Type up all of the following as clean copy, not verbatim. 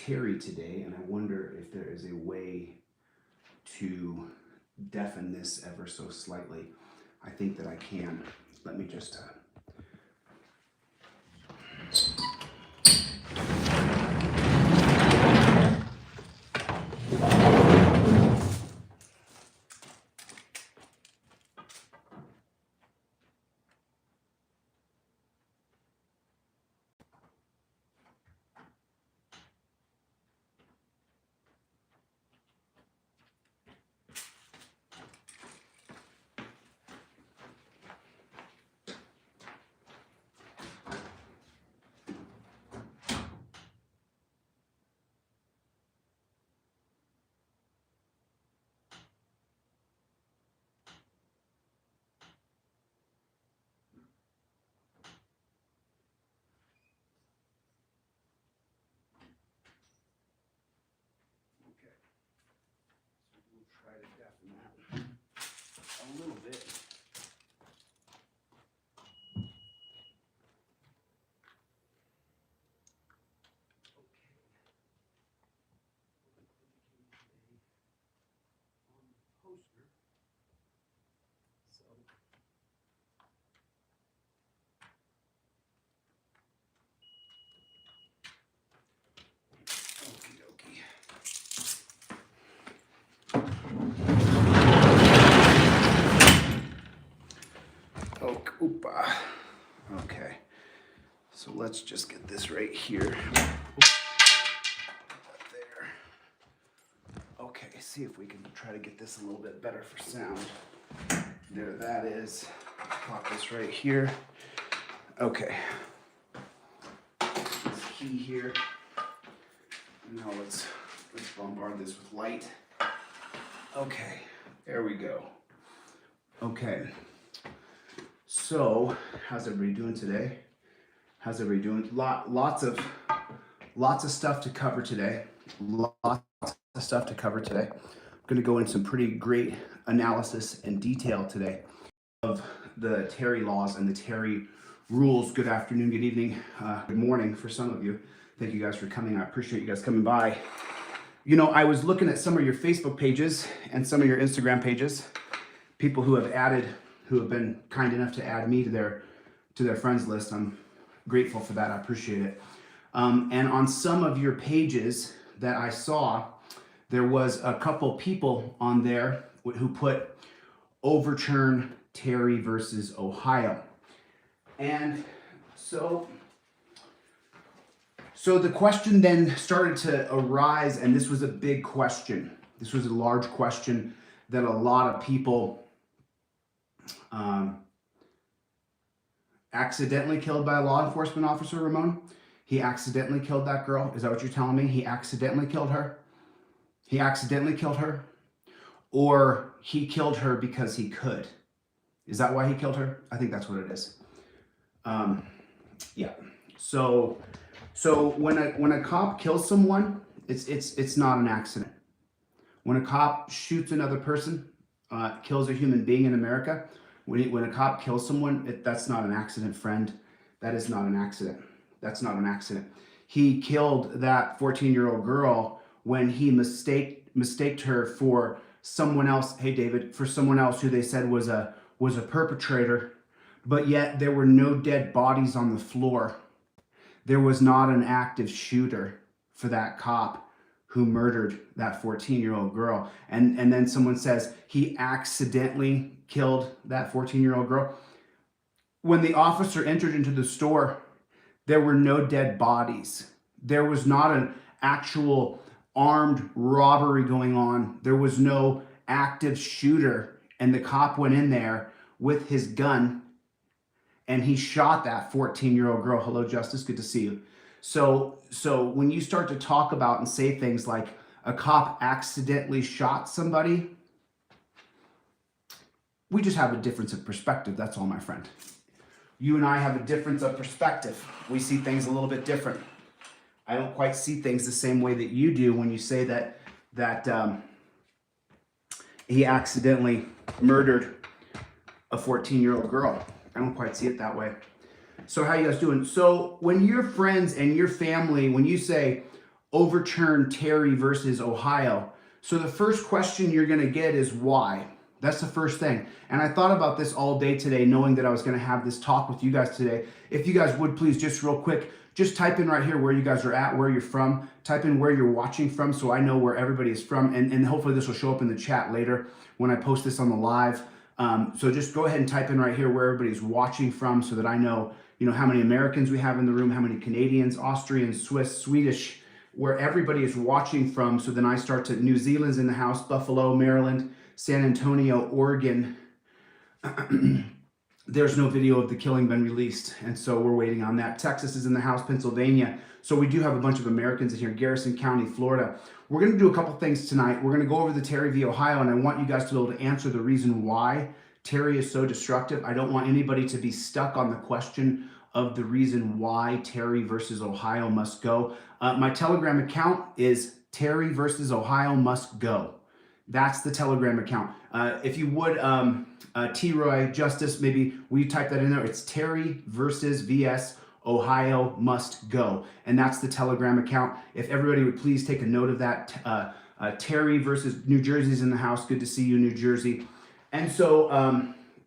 Terry today, and I wonder if there is a way to deafen this ever so slightly. I think that I can. Let me just... try to deafen that a little bit. Okay, so let's just get this right here. There. Okay, see if we can try to get this a little bit better for sound. There that is. Pop this right here. Okay. This key here. Now let's bombard this with light. Okay, there we go. Okay. So, how's everybody doing today? How's everybody doing? Lots of stuff to cover today. Lots of stuff to cover today. I'm going to go into some pretty great analysis and detail today of the Terry laws and the Terry rules. Good afternoon, good evening, good morning for some of you. Thank you guys for coming. I appreciate you guys coming by. You know, I was looking at some of your Facebook pages and some of your Instagram pages. People who have been kind enough to add me to their friends list. I'm grateful for that. I appreciate it. And on some of your pages that I saw, there was a couple people on there who put overturn Terry versus Ohio. And so the question then started to arise, and this was a big question. This was a large question that a lot of people accidentally killed by a law enforcement officer, Ramon. He accidentally killed that girl. Is that what you're telling me? He accidentally killed her? He accidentally killed her? Or he killed her because he could? Is that why he killed her? I think that's what it is. Yeah. So when a cop kills someone, it's not an accident. When a cop shoots another person, kills a human being in America, when a cop kills someone, that's not an accident, friend. That is not an accident. That's not an accident. He killed that 14-year-old girl when he mistaked her for someone else. Hey, David, for someone else who they said was a perpetrator, but yet there were no dead bodies on the floor. There was not an active shooter for that cop who murdered that 14-year-old girl. And then someone says he accidentally killed that 14-year-old girl. When the officer entered into the store, there were no dead bodies. There was not an actual armed robbery going on. There was no active shooter. And the cop went in there with his gun and he shot that 14-year-old girl. Hello, Justice. Good to see you. So when you start to talk about and say things like a cop accidentally shot somebody, we just have a difference of perspective. That's all, my friend. You and I have a difference of perspective. We see things a little bit different. I don't quite see things the same way that you do when you say that he accidentally murdered a 14-year-old girl. I don't quite see it that way. So how you guys doing? So when your friends and your family, when you say overturn Terry versus Ohio. So the first question you're going to get is why? That's the first thing. And I thought about this all day today, knowing that I was going to have this talk with you guys today. If you guys would please, just real quick, just type in right here where you guys are at, where you're from. Type in where you're watching from so I know where everybody is from. And hopefully this will show up in the chat later when I post this on the live. So just go ahead and type in right here where everybody's watching from so that I know, how many Americans we have in the room, how many Canadians, Austrians, Swiss, Swedish, where everybody is watching from. So then I start to, New Zealand's in the house, Buffalo, Maryland, San Antonio, Oregon. There's no video of the killing been released, and so we're waiting on that. Texas is in the house, Pennsylvania. So we do have a bunch of Americans in here, Garrison County, Florida. We're going to do a couple things tonight. We're going to go over the Terry v. Ohio, and I want you guys to be able to answer the reason why Terry is so destructive. I don't want anybody to be stuck on the question of the reason why Terry versus Ohio must go. My Telegram account is Terry versus Ohio must go. That's the Telegram account. If you would, T-Roy Justice, maybe will you type that in there? It's Terry versus VS Ohio must go. And that's the Telegram account. If everybody would please take a note of that. Terry versus New Jersey's in the house. Good to see you, New Jersey. And so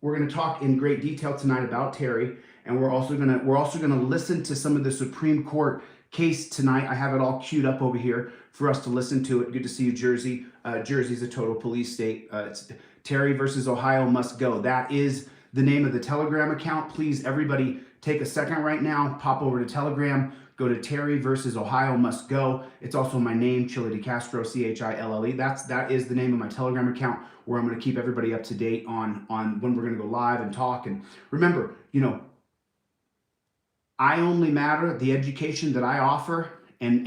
we're going to talk in great detail tonight about Terry. And we're also gonna listen to some of the Supreme Court case tonight. I have it all queued up over here for us to listen to it. Good to see you, Jersey. Jersey's a total police state. It's Terry versus Ohio must go. That is the name of the Telegram account. Please, everybody, take a second right now, pop over to Telegram, go to Terry versus Ohio must go. It's also my name, Chille DeCastro, C-H-I-L-L-E. That is the name of my Telegram account where I'm going to keep everybody up to date on when we're going to go live and talk. And remember, I only matter. The education that I offer and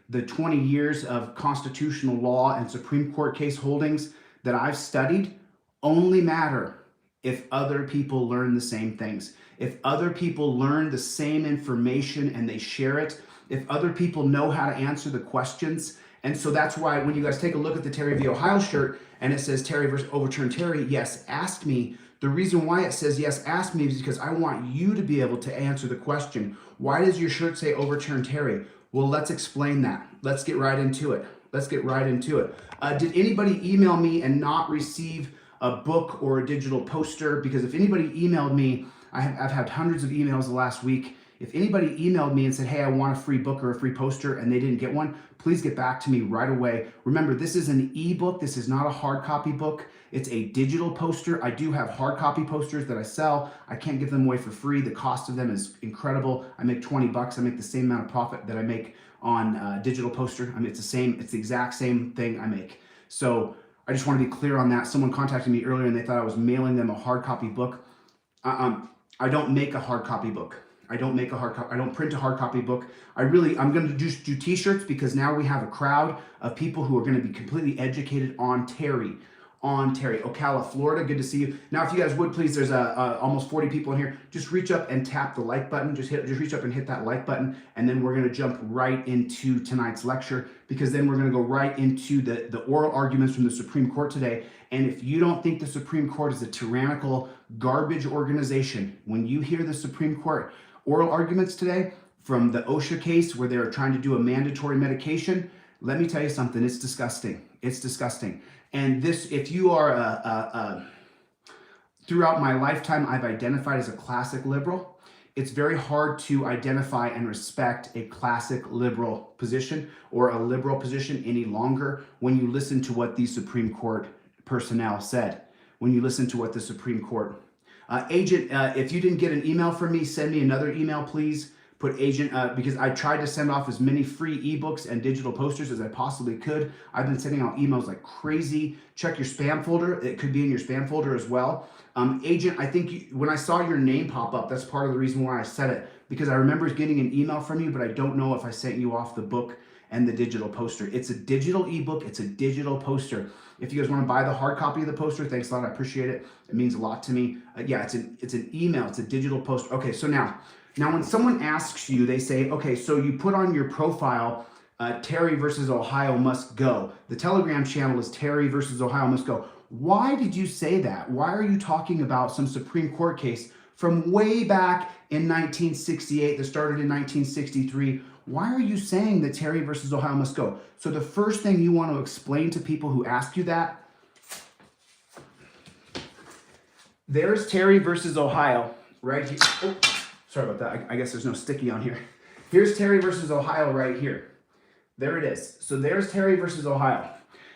the 20 years of constitutional law and Supreme Court case holdings that I've studied only matter if other people learn the same things. If other people learn the same information and they share it, if other people know how to answer the questions. And so that's why when you guys take a look at the Terry v. Ohio shirt and it says Terry versus overturn Terry, yes, ask me. The reason why it says, yes, ask me is because I want you to be able to answer the question. Why does your shirt say overturn Terry? Well, let's explain that. Let's get right into it. Did anybody email me and not receive a book or a digital poster? Because if anybody emailed me, I've had hundreds of emails the last week. If anybody emailed me and said, hey, I want a free book or a free poster and they didn't get one, please get back to me right away. Remember, this is an ebook. This is not a hard copy book. It's a digital poster. I do have hard copy posters that I sell. I can't give them away for free. The cost of them is incredible. I make 20 bucks. I make the same amount of profit that I make on digital poster. I mean, it's the exact same thing I make. So I just want to be clear on that. Someone contacted me earlier and they thought I was mailing them a hard copy book. I don't make a hard copy book. I don't print a hard copy book. I'm going to just do t-shirts because now we have a crowd of people who are going to be completely educated on Terry. Ocala, Florida. Good to see you. Now, if you guys would please, there's almost 40 people in here. Just reach up and tap the like button. Just reach up and hit that like button, and then we're going to jump right into tonight's lecture because then we're going to go right into the oral arguments from the Supreme Court today. And if you don't think the Supreme Court is a tyrannical garbage organization, when you hear the Supreme Court oral arguments today from the OSHA case where they're trying to do a mandatory medication, let me tell you something. It's disgusting. It's disgusting. And this, if you are, throughout my lifetime, I've identified as a classic liberal. It's very hard to identify and respect a classic liberal position or a liberal position any longer when you listen to what the Supreme Court personnel said, when you listen to what the Supreme Court. Agent, if you didn't get an email from me, send me another email, please. Put agent, because I tried to send off as many free ebooks and digital posters as I possibly could. I've been sending out emails like crazy. Check your spam folder. It could be in your spam folder as well. Agent, I think when I saw your name pop up, that's part of the reason why I said it, because I remember getting an email from you, but I don't know if I sent you off the book and the digital poster. It's a digital ebook. It's a digital poster. If you guys want to buy the hard copy of the poster, thanks a lot. I appreciate it. It means a lot to me. Yeah, it's an email. It's a digital poster. Okay, so now when someone asks you, they say, okay, so you put on your profile, Terry versus Ohio must go. The Telegram channel is Terry versus Ohio must go. Why did you say that? Why are you talking about some Supreme Court case from way back in 1968 that started in 1963? why are you saying that Terry versus Ohio must go? So the first thing you want to explain to people who ask you that, there's Terry versus Ohio right here. Oh, sorry about that. I guess there's no sticky on here. Here's Terry versus Ohio right here. There it is. So there's Terry versus Ohio.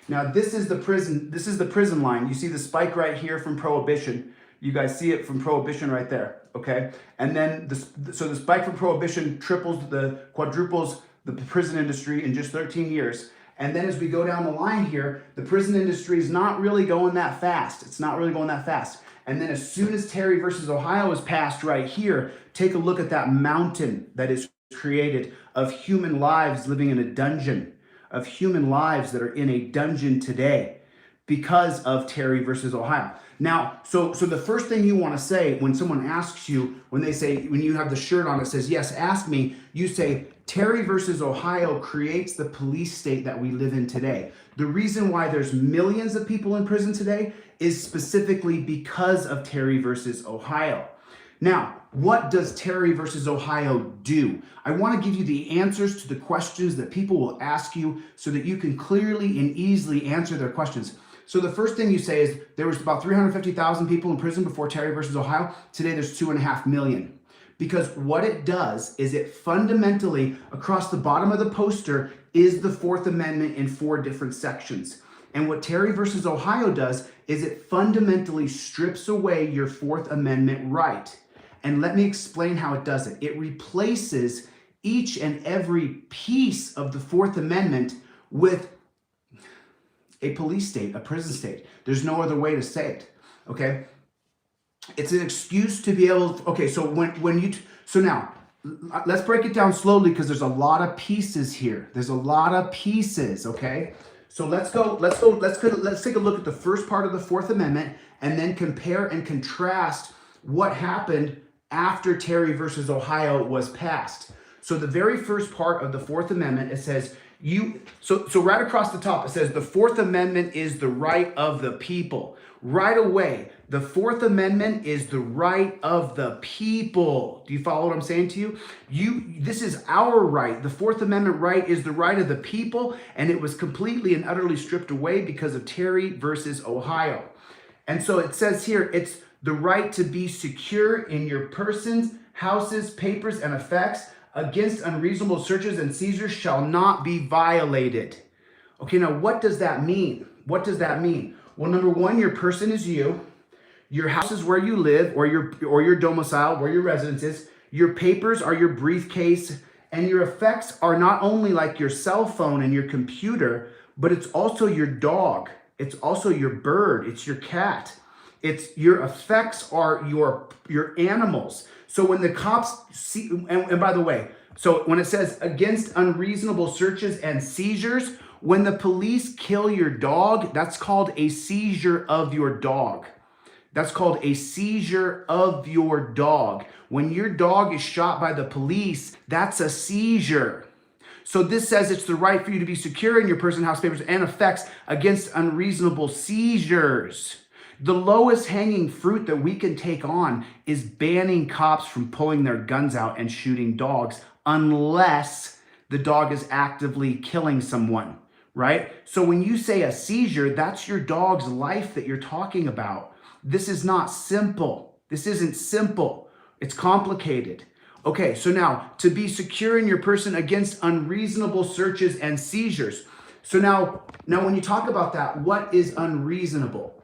Now this is the prison. This is the prison line. You see the spike right here from Prohibition. You guys see it from Prohibition right there. Okay. And then so the spike from Prohibition quadruples the prison industry in just 13 years. And then as we go down the line here, the prison industry is not really going that fast. It's not really going that fast. And then as soon as Terry versus Ohio is passed right here, take a look at that mountain that is created of human lives living in a dungeon, of human lives that are in a dungeon today because of Terry versus Ohio. Now, so the first thing you want to say when someone asks you, when you have the shirt on that says, yes, ask me, you say, Terry versus Ohio creates the police state that we live in today. The reason why there's millions of people in prison today is specifically because of Terry versus Ohio. Now, what does Terry versus Ohio do? I want to give you the answers to the questions that people will ask you so that you can clearly and easily answer their questions. So the first thing you say is there was about 350,000 people in prison before Terry versus Ohio. Today there's 2.5 million. Because what it does is it fundamentally, across the bottom of the poster, is the Fourth Amendment in 4 different sections. And what Terry versus Ohio does is it fundamentally strips away your Fourth Amendment right. And let me explain how it does it. It replaces each and every piece of the Fourth Amendment with a police state, a prison state. There's no other way to say it, okay? It's an excuse to be able to, okay, so so now, let's break it down slowly because there's a lot of pieces here. There's a lot of pieces, okay? So let's take a look at the first part of the Fourth Amendment and then compare and contrast what happened after Terry versus Ohio was passed. So the very first part of the Fourth Amendment, it says, so right across the top, it says the Fourth Amendment is the right of the people. Right away, the Fourth Amendment is the right of the people. Do you follow what I'm saying to you? This is our right. The Fourth Amendment right is the right of the people, and it was completely and utterly stripped away because of Terry versus Ohio. And so it says here, it's the right to be secure in your persons, houses, papers, and effects against unreasonable searches and seizures shall not be violated. Okay, now what does that mean? What does that mean? Well, number one, your person is you. Your house is where you live, or your domicile, where your residence is. Your papers are your briefcase, and your effects are not only like your cell phone and your computer, but it's also your dog. It's also your bird. It's your cat. It's your effects are your animals. So when the cops see, and by the way, so when it says against unreasonable searches and seizures, when the police kill your dog, that's called a seizure of your dog. That's called a seizure of your dog. When your dog is shot by the police, that's a seizure. So this says it's the right for you to be secure in your person, house, papers, and effects against unreasonable seizures. The lowest hanging fruit that we can take on is banning cops from pulling their guns out and shooting dogs unless the dog is actively killing someone, right? So when you say a seizure, that's your dog's life that you're talking about. This is not simple. This isn't simple. It's complicated. Okay, so now to be secure in your person against unreasonable searches and seizures. So now when you talk about that, what is unreasonable?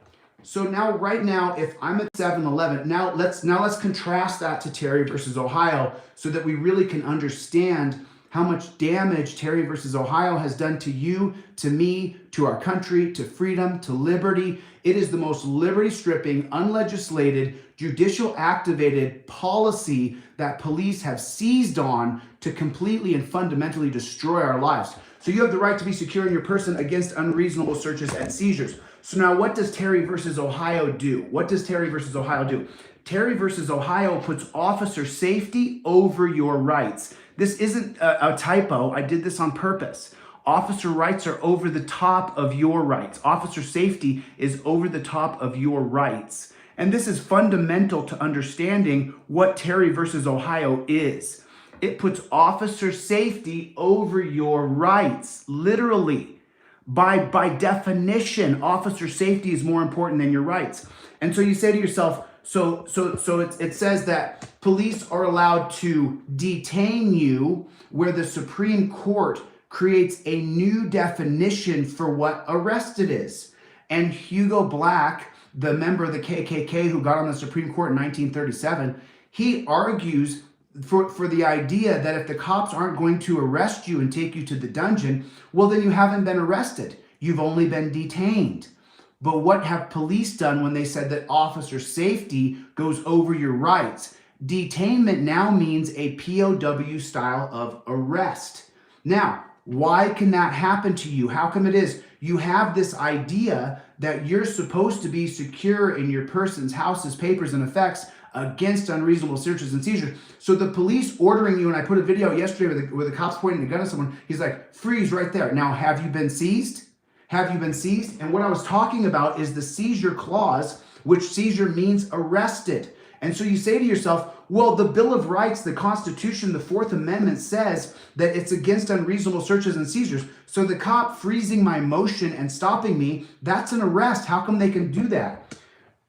So now, right now, if I'm at 7-Eleven, now let's contrast that to Terry versus Ohio so that we really can understand how much damage Terry versus Ohio has done to you, to me, to our country, to freedom, to liberty. It is the most liberty-stripping, unlegislated, judicial-activated policy that police have seized on to completely and fundamentally destroy our lives. So you have the right to be secure in your person against unreasonable searches and seizures. So now what does Terry versus Ohio do? What does Terry versus Ohio do? Terry versus Ohio puts officer safety over your rights. This isn't a typo. I did this on purpose. Officer rights are over the top of your rights. Officer safety is over the top of your rights. And this is fundamental to understanding what Terry versus Ohio is. It puts officer safety over your rights, literally. By definition, officer safety is more important than your rights. And so you say to yourself, it says that police are allowed to detain you, where the Supreme Court creates a new definition for what arrested is. And Hugo Black, the member of the KKK who got on the Supreme Court in 1937, he argues for the idea that if the cops aren't going to arrest you and take you to the dungeon, well, then you haven't been arrested. You've only been detained. But what have police done when they said that officer safety goes over your rights? Detainment now means a POW style of arrest. Now, why can that happen to you? How come it is you have this idea that you're supposed to be secure in your person's houses, papers, and effects against unreasonable searches and seizures? So the police ordering you, and I put a video yesterday where the cops pointing the gun at someone, he's like, freeze right there. Now, have you been seized? Have you been seized? And what I was talking about is the seizure clause, which seizure means arrested. And so you say to yourself, well, the Bill of Rights, the Constitution, the Fourth Amendment says that it's against unreasonable searches and seizures. So the cop freezing my motion and stopping me, that's an arrest. How come they can do that?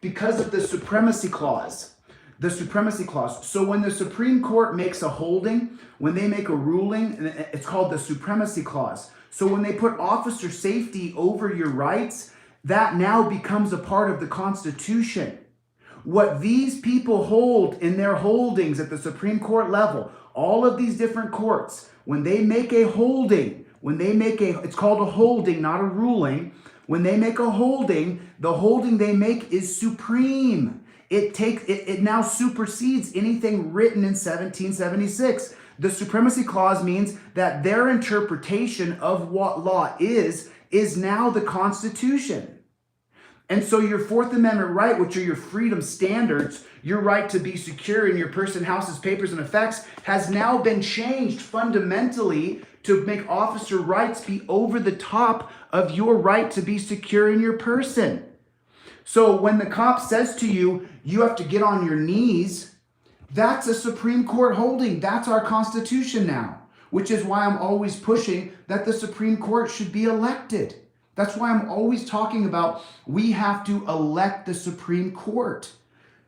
Because of the Supremacy Clause. The Supremacy Clause. So when the Supreme Court makes a holding, when they make a ruling, it's called the Supremacy Clause. So when they put officer safety over your rights, that now becomes a part of the Constitution. What these people hold in their holdings at the Supreme Court level, all of these different courts, when they make a holding, it's called a holding, not a ruling. When they make a holding, the holding they make is supreme. It now supersedes anything written in 1776. The Supremacy Clause means that their interpretation of what law is now the Constitution. And so your Fourth Amendment right, which are your freedom standards, your right to be secure in your person, houses, papers, and effects, has now been changed fundamentally to make officer rights be over the top of your right to be secure in your person. So when the cop says to you, you have to get on your knees, that's a Supreme Court holding. That's our Constitution now, which is why I'm always pushing that the Supreme Court should be elected. That's why I'm always talking about we have to elect the Supreme Court.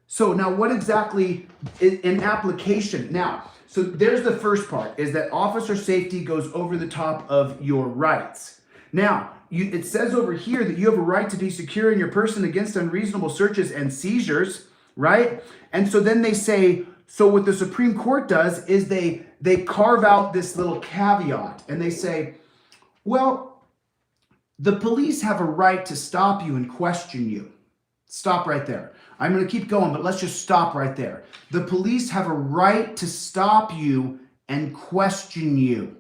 So now what exactly is in application? Now, so there's the first part, is that officer safety goes over the top of your rights. Now, it says over here that you have a right to be secure in your person against unreasonable searches and seizures, right? And so then they say, so what the Supreme Court does is they carve out this little caveat and they say, well, the police have a right to stop you and question you. Stop right there. I'm going to keep going, but let's just stop right there. The police have a right to stop you and question you.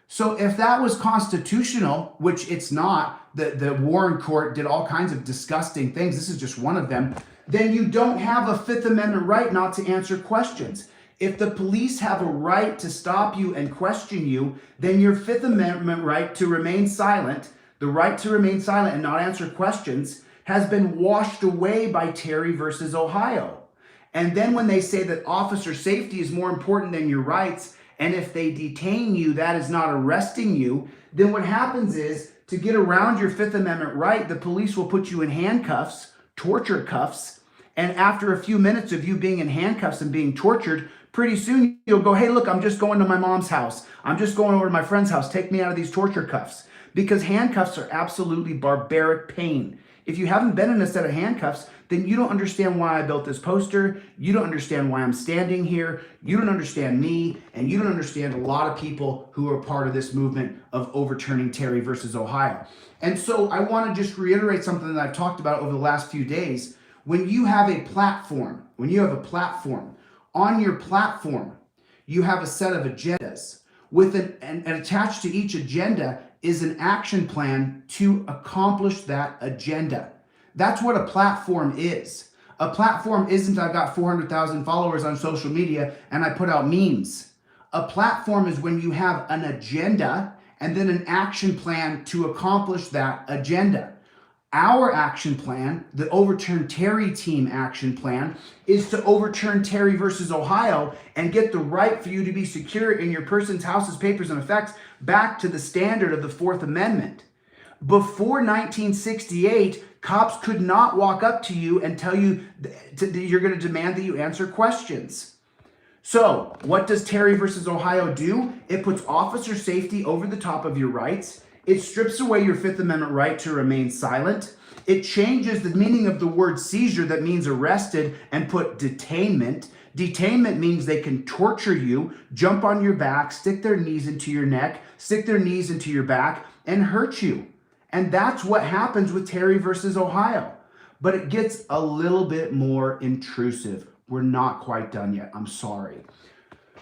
So if that was constitutional, which it's not, the Warren Court did all kinds of disgusting things. This is just one of them. Then you don't have a Fifth Amendment right not to answer questions. If the police have a right to stop you and question you, then your Fifth Amendment right to remain silent, the right to remain silent and not answer questions, has been washed away by Terry versus Ohio. And then when they say that officer safety is more important than your rights, and if they detain you, that is not arresting you, then what happens is, to get around your Fifth Amendment right, the police will put you in handcuffs, torture cuffs, and after a few minutes of you being in handcuffs and being tortured, pretty soon you'll go, hey, look, I'm just going to my mom's house. I'm just going over to my friend's house. Take me out of these torture cuffs. Because handcuffs are absolutely barbaric pain. If you haven't been in a set of handcuffs, then you don't understand why I built this poster. You don't understand why I'm standing here. You don't understand me. And you don't understand a lot of people who are part of this movement of overturning Terry versus Ohio. And so I want to just reiterate something that I've talked about over the last few days. When you have a platform, on your platform, you have a set of agendas. And attached to each agenda is an action plan to accomplish that agenda. That's what a platform is. A platform isn't I've got 400,000 followers on social media and I put out memes. A platform is when you have an agenda and then an action plan to accomplish that agenda. Our action plan, the Overturn Terry team action plan, is to overturn Terry versus Ohio and get the right for you to be secure in your person's, house's, papers, and effects back to the standard of the Fourth Amendment. Before 1968, cops could not walk up to you and tell you you're going to demand that you answer questions. So what does Terry versus Ohio do? It puts officer safety over the top of your rights. It strips away your Fifth Amendment right to remain silent. It changes the meaning of the word seizure that means arrested and put detainment. Detainment means they can torture you, jump on your back, stick their knees into your neck, stick their knees into your back, and hurt you. And that's what happens with Terry versus Ohio. But it gets a little bit more intrusive. We're not quite done yet. I'm sorry.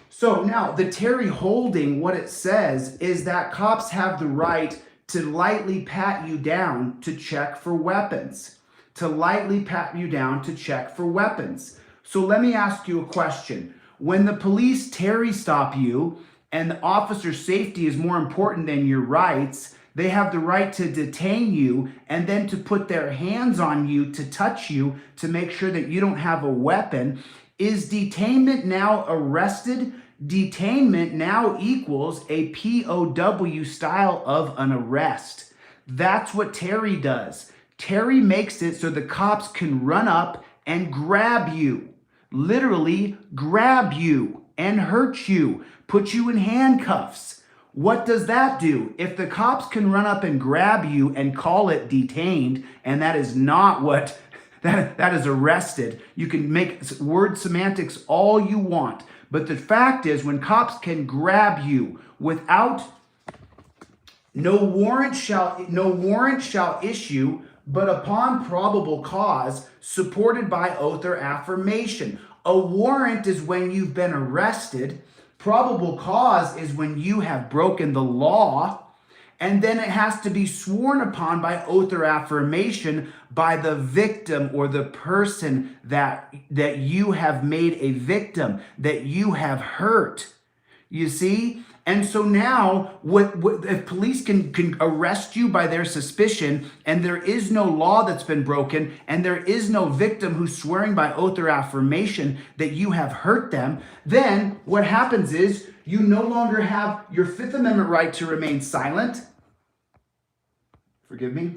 So now the Terry holding, what it says is that cops have the right to lightly pat you down to check for weapons. To lightly pat you down to check for weapons. So let me ask you a question. When the police Terry stop you and the officer's safety is more important than your rights, they have the right to detain you and then to put their hands on you, to touch you, to make sure that you don't have a weapon. Is detainment now arrested? Detainment now equals a POW style of an arrest. That's what Terry does. Terry makes it so the cops can run up and grab you. Literally grab you and hurt you, put you in handcuffs. What does that do? If the cops can run up and grab you and call it detained, and that is not what, that is arrested. You can make word semantics all you want. But the fact is, when cops can grab you without, no warrant shall issue, but upon probable cause, supported by oath or affirmation. A warrant is when you've been arrested. Probable cause is when you have broken the law, and then it has to be sworn upon by oath or affirmation by the victim or the person that you have made a victim, that you have hurt. You see? And so now, if police can arrest you by their suspicion, and there is no law that's been broken, and there is no victim who's swearing by oath or affirmation that you have hurt them, then what happens is you no longer have your Fifth Amendment right to remain silent. Forgive me.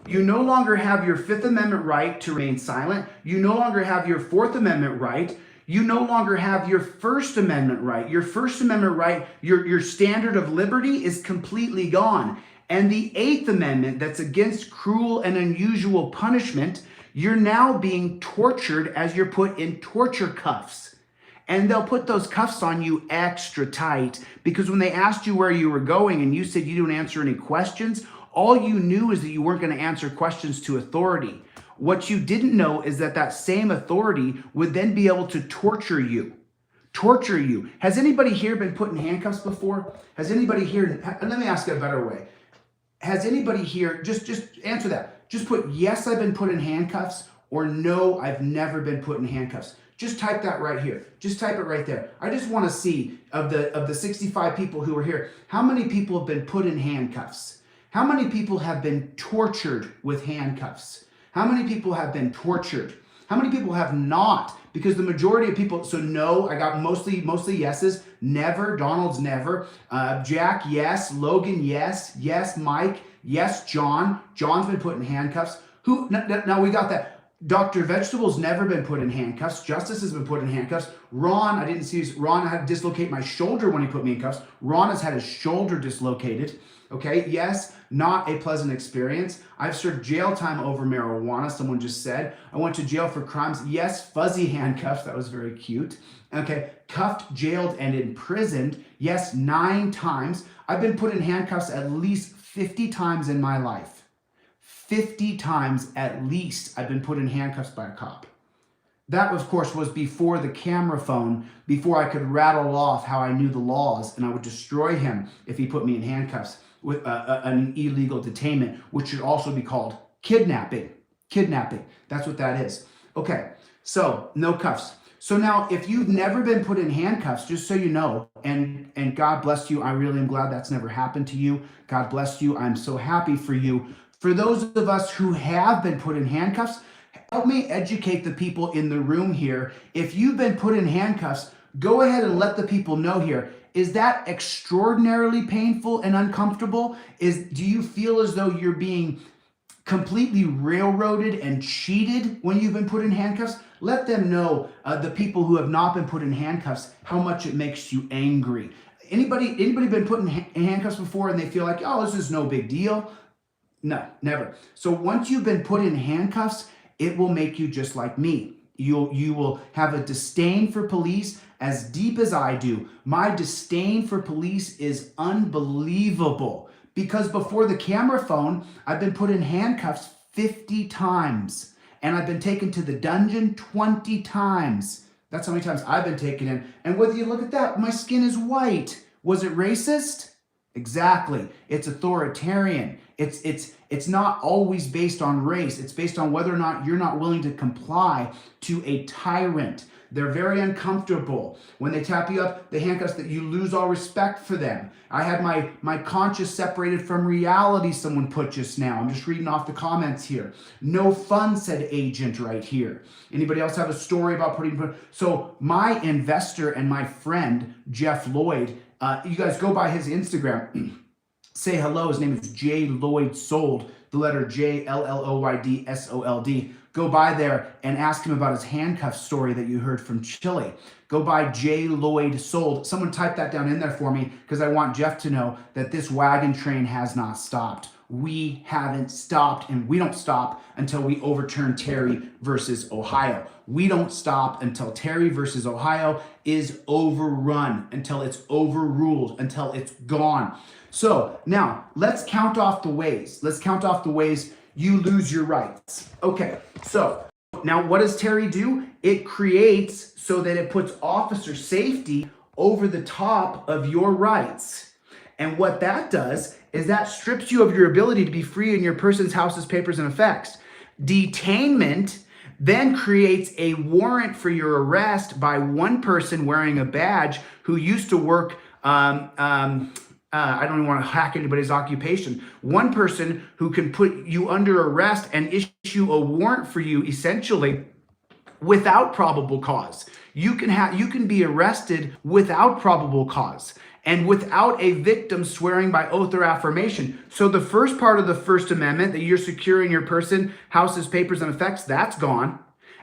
You no longer have your Fifth Amendment right to remain silent. You no longer have your Fourth Amendment right. You no longer have your First Amendment right. Your First Amendment right, your standard of liberty is completely gone. And the Eighth Amendment, that's against cruel and unusual punishment, you're now being tortured as you're put in torture cuffs. And they'll put those cuffs on you extra tight because when they asked you where you were going and you said you didn't answer any questions, all you knew is that you weren't going to answer questions to authority. What you didn't know is that that same authority would then be able to torture you. Torture you. Has anybody here been put in handcuffs before? Has anybody here, let me ask it a better way. Has anybody here, just answer that. Just put yes, I've been put in handcuffs, or no, I've never been put in handcuffs. Just type that right here. Just type it right there. I just want to see of the 65 people who are here, how many people have been put in handcuffs? How many people have been tortured with handcuffs? How many people have been tortured? How many people have not? Because the majority of people, so no, I got mostly yeses. Never, Donald's never. Jack, yes. Logan, yes. Yes, Mike. Yes, John. John's been put in handcuffs. Now we got that. Dr. Vegetable's never been put in handcuffs. Justice has been put in handcuffs. Ron, I didn't see Ron had to dislocate my shoulder when he put me in cuffs. Ron has had his shoulder dislocated. Okay, yes, not a pleasant experience. I've served jail time over marijuana, someone just said. I went to jail for crimes. Yes, fuzzy handcuffs, that was very cute. Okay, cuffed, jailed, and imprisoned. Yes, 9 times. I've been put in handcuffs at least 50 times in my life. 50 times at least I've been put in handcuffs by a cop. That, of course, was before the camera phone, before I could rattle off how I knew the laws, and I would destroy him if he put me in handcuffs with an illegal detainment, which should also be called kidnapping. Kidnapping. That's what that is. Okay, so no cuffs. So now, if you've never been put in handcuffs, just so you know, and God bless you, I really am glad that's never happened to you. God bless you. I'm so happy for you. For those of us who have been put in handcuffs, help me educate the people in the room here. If you've been put in handcuffs, go ahead and let the people know here. Is that extraordinarily painful and uncomfortable? Do you feel as though you're being completely railroaded and cheated when you've been put in handcuffs? Let them know, the people who have not been put in handcuffs, how much it makes you angry. Anybody been put in handcuffs before and they feel like, oh, this is no big deal? No, never. So once you've been put in handcuffs, it will make you just like me. You will have a disdain for police as deep as I do. My disdain for police is unbelievable, because before the camera phone, I've been put in handcuffs 50 times, and I've been taken to the dungeon 20 times. That's how many times I've been taken in. And whether you look at that, my skin is white. Was it racist? Exactly. It's authoritarian. It's not always based on race. It's based on whether or not you're not willing to comply to a tyrant. They're very uncomfortable. When they tap you up, the handcuffs, that you lose all respect for them. I had my conscious separated from reality, someone put just now. I'm just reading off the comments here. No fun, said agent right here. Anybody else have a story about putting... So my investor and my friend, Jeff Lloyd, you guys go by his Instagram. Say hello. His name is J. Lloyd Sold, the letter J, LLOYD, SOLD. Go by there and ask him about his handcuff story that you heard from Chile. Go by J. Lloyd Sold. Someone type that down in there for me, because I want Jeff to know that this wagon train has not stopped. We haven't stopped, and we don't stop until we overturn Terry versus Ohio. We don't stop until Terry versus Ohio is overrun, until it's overruled, until it's gone. So now let's count off the ways. Let's count off the ways you lose your rights. Okay, so now what does Terry do? It creates so that it puts officer safety over the top of your rights. And what that does is that strips you of your ability to be free in your person's, houses, papers, and effects. Detainment then creates a warrant for your arrest by one person wearing a badge who used to work I don't even want to hack anybody's occupation. One person who can put you under arrest and issue a warrant for you, essentially without probable cause. You can be arrested without probable cause and without a victim swearing by oath or affirmation. So the first part of the First Amendment, that you're securing your person, houses, papers, and effects, that's gone.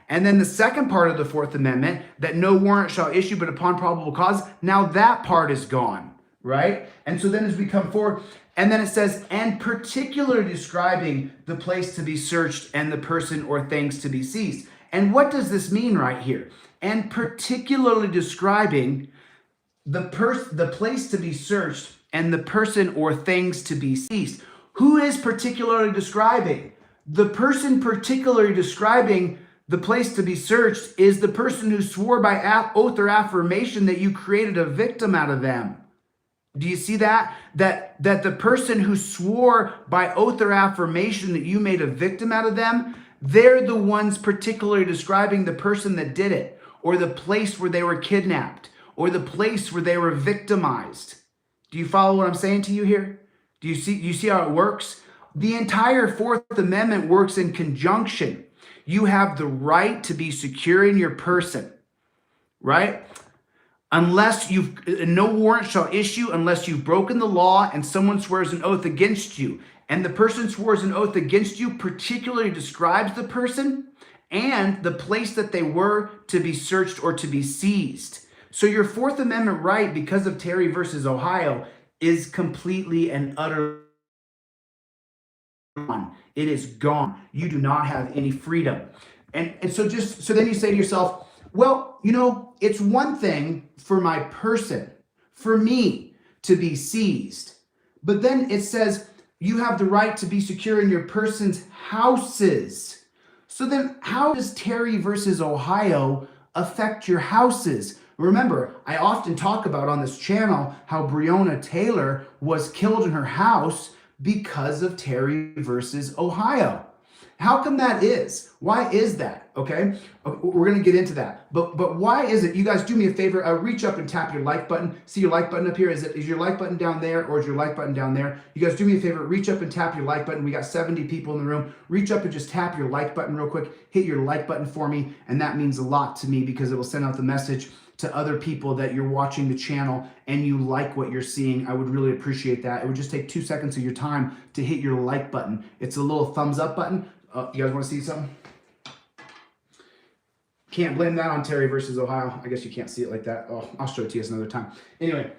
And then the second part of the Fourth Amendment, that no warrant shall issue but upon probable cause, now that part is gone. Right? And so then as we come forward, and then it says, and particularly describing the place to be searched and the person or things to be seized. And what does this mean right here? And particularly describing the place to be searched and the person or things to be seized. Who is particularly describing? The person particularly describing the place to be searched is the person who swore by oath or affirmation that you created a victim out of them. Do you see that? That the person who swore by oath or affirmation that you made a victim out of them, they're the ones particularly describing the person that did it, or the place where they were kidnapped, or the place where they were victimized. Do you follow what I'm saying to you here? Do you see how it works? The entire Fourth Amendment works in conjunction. You have the right to be secure in your person, right? Unless no warrant shall issue unless you've broken the law and someone swears an oath against you. And the person swears an oath against you particularly describes the person and the place that they were to be searched or to be seized. So your Fourth Amendment right, because of Terry versus Ohio, is completely and utterly gone. It is gone. You do not have any freedom. And so then you say to yourself, well, you know, it's one thing for my person, for me, to be seized. But then it says you have the right to be secure in your person's houses. So then how does Terry versus Ohio affect your houses? Remember, I often talk about on this channel how Breonna Taylor was killed in her house because of Terry versus Ohio. How come that is? Why is that? Okay, we're gonna get into that. But why is it? You guys, do me a favor. Reach up and tap your like button. See your like button up here? Is your like button down there, or is your like button down there? You guys, do me a favor. Reach up and tap your like button. We got 70 people in the room. Reach up and just tap your like button real quick. Hit your like button for me, and that means a lot to me because it will send out the message to other people that you're watching the channel and you like what you're seeing. I would really appreciate that. It would just take 2 seconds of your time to hit your like button. It's a little thumbs up button. You guys want to see something? Can't blame that on Terry versus Ohio. I guess you can't see it like that. Oh, I'll show it to you another time. Anyway,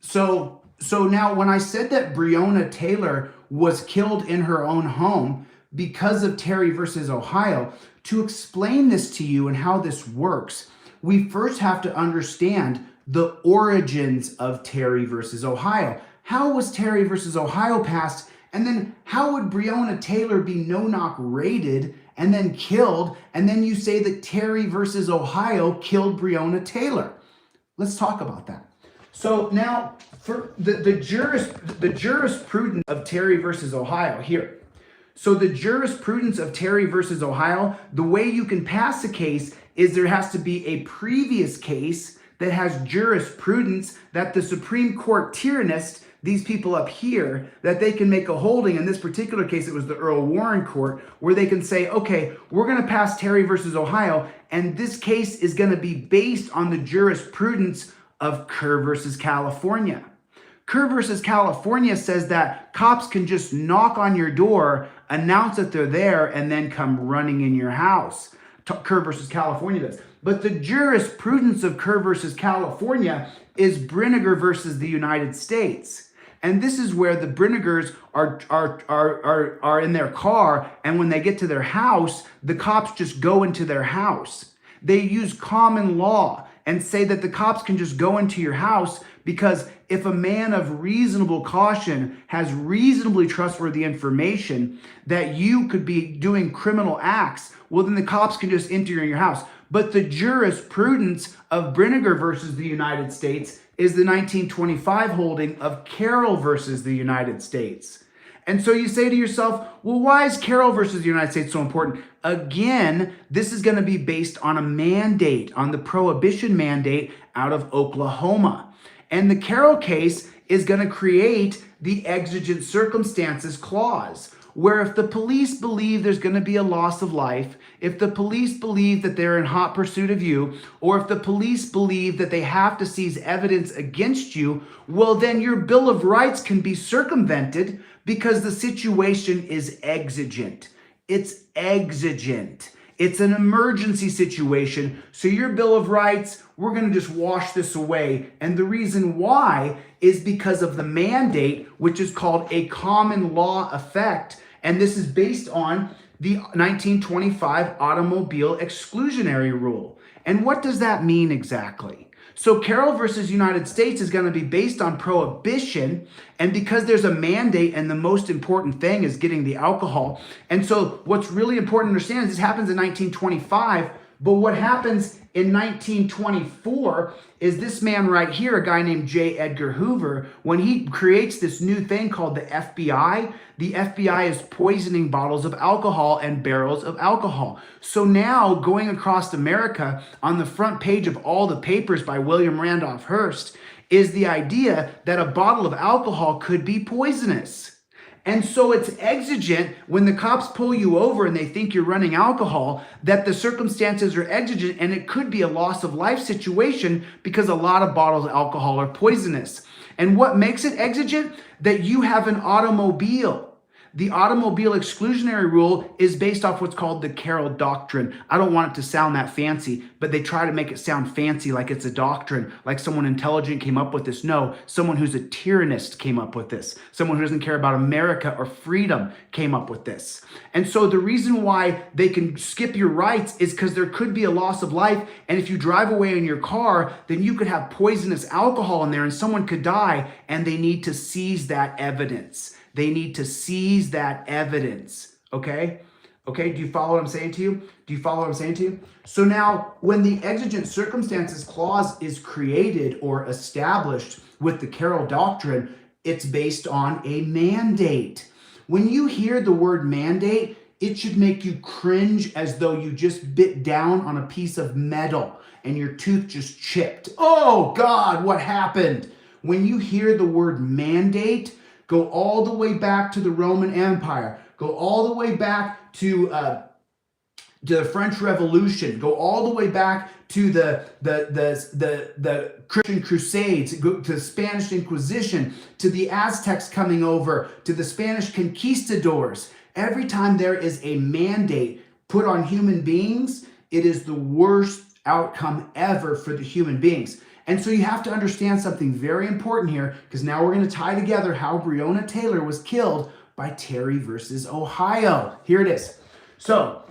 so now when I said that Breonna Taylor was killed in her own home because of Terry versus Ohio, to explain this to you and how this works, we first have to understand the origins of Terry versus Ohio. How was Terry versus Ohio passed? And then how would Breonna Taylor be no-knock raided and then killed? And then you say that Terry versus Ohio killed Breonna Taylor. Let's talk about that. So now for the jurisprudence of Terry versus Ohio here. So the jurisprudence of Terry versus Ohio, the way you can pass a case is there has to be a previous case that has jurisprudence that the Supreme Court tyrannist, these people up here, that they can make a holding. In this particular case, it was the Earl Warren Court, where they can say, okay, we're going to pass Terry versus Ohio, and this case is going to be based on the jurisprudence of Kerr versus California. Kerr versus California says that cops can just knock on your door, announce that they're there, and then come running in your house. Kerr versus California does. But the jurisprudence of Kerr versus California is Brinegar versus the United States. And this is where the Brinegars are in their car, and when they get to their house, the cops just go into their house. They use common law and say that the cops can just go into your house because if a man of reasonable caution has reasonably trustworthy information that you could be doing criminal acts, well, then the cops can just enter your house. But the jurisprudence of Brinegar versus the United States is the 1925 holding of Carroll versus the United States. And so you say to yourself, well, why is Carroll versus the United States so important? Again, this is going to be based on a mandate, on the prohibition mandate out of Oklahoma. And the Carroll case is going to create the exigent circumstances clause, where if the police believe there's going to be a loss of life, if the police believe that they're in hot pursuit of you, or if the police believe that they have to seize evidence against you, well, then your Bill of Rights can be circumvented because the situation is exigent. It's exigent. It's an emergency situation. So your Bill of Rights, we're going to just wash this away. And the reason why is because of the mandate, which is called a common law effect. And this is based on the 1925 automobile exclusionary rule. And what does that mean exactly? So Carroll versus United States is going to be based on prohibition, and because there's a mandate and the most important thing is getting the alcohol. And so what's really important to understand is this happens in 1925, but what happens in 1924 is this man right here, a guy named J. Edgar Hoover, when he creates this new thing called the FBI is poisoning bottles of alcohol and barrels of alcohol. So now going across America on the front page of all the papers by William Randolph Hearst is the idea that a bottle of alcohol could be poisonous. And so it's exigent when the cops pull you over and they think you're running alcohol, that the circumstances are exigent and it could be a loss of life situation because a lot of bottles of alcohol are poisonous. And what makes it exigent? That you have an automobile. The automobile exclusionary rule is based off what's called the Carroll Doctrine. I don't want it to sound that fancy, but they try to make it sound fancy like it's a doctrine, like someone intelligent came up with this. No, someone who's a tyrannist came up with this. Someone who doesn't care about America or freedom came up with this. And so the reason why they can skip your rights is because there could be a loss of life. And if you drive away in your car, then you could have poisonous alcohol in there and someone could die, and they need to seize that evidence. They need to seize that evidence, okay? Okay, do you follow what I'm saying to you? Do you follow what I'm saying to you? So now, when the exigent circumstances clause is created or established with the Carroll Doctrine, it's based on a mandate. When you hear the word mandate, It should make you cringe as though you just bit down on a piece of metal and your tooth just chipped. Oh God, what happened? When you hear the word mandate, go all the way back to the Roman Empire. Go all the way back to the French Revolution. Go all the way back to the Christian Crusades, go to the Spanish Inquisition, to the Aztecs coming over, to the Spanish conquistadors. Every time there is a mandate put on human beings, it is the worst outcome ever for the human beings. And so you have to understand something very important here, because now we're going to tie together how Breonna Taylor was killed by Terry versus Ohio. Here it is. So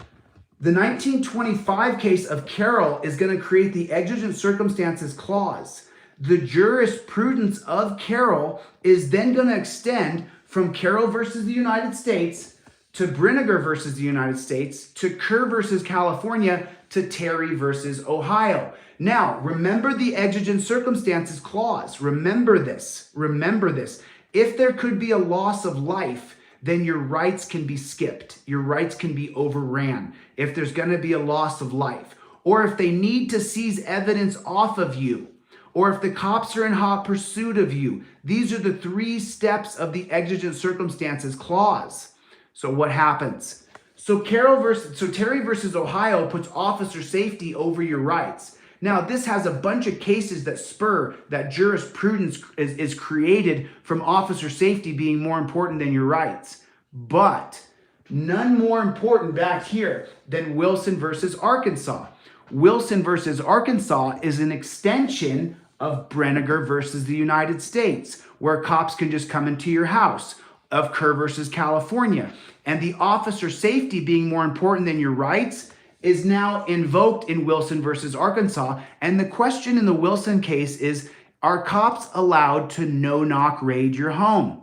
the 1925 case of Carroll is going to create the exigent circumstances clause. The jurisprudence of Carroll is then going to extend from Carroll versus the United States to Brinegar versus the United States to Kerr versus California to Terry versus Ohio. Now, remember the exigent circumstances clause. Remember this. Remember this. If there could be a loss of life, then your rights can be skipped. Your rights can be overran if there's going to be a loss of life. Or if they need to seize evidence off of you. Or if the cops are in hot pursuit of you. These are the 3 steps of the exigent circumstances clause. So what happens? So Terry versus Ohio puts officer safety over your rights. Now, this has a bunch of cases that spur that jurisprudence is created from officer safety being more important than your rights. But none more important back here than Wilson versus Arkansas. Wilson versus Arkansas is an extension of Brinegar versus the United States, where cops can just come into your house, of Kerr versus California. And the officer safety being more important than your rights is now invoked in Wilson versus Arkansas. And the question in the Wilson case is, are cops allowed to no-knock raid your home?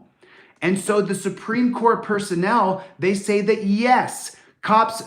And so the Supreme Court personnel, they say that yes,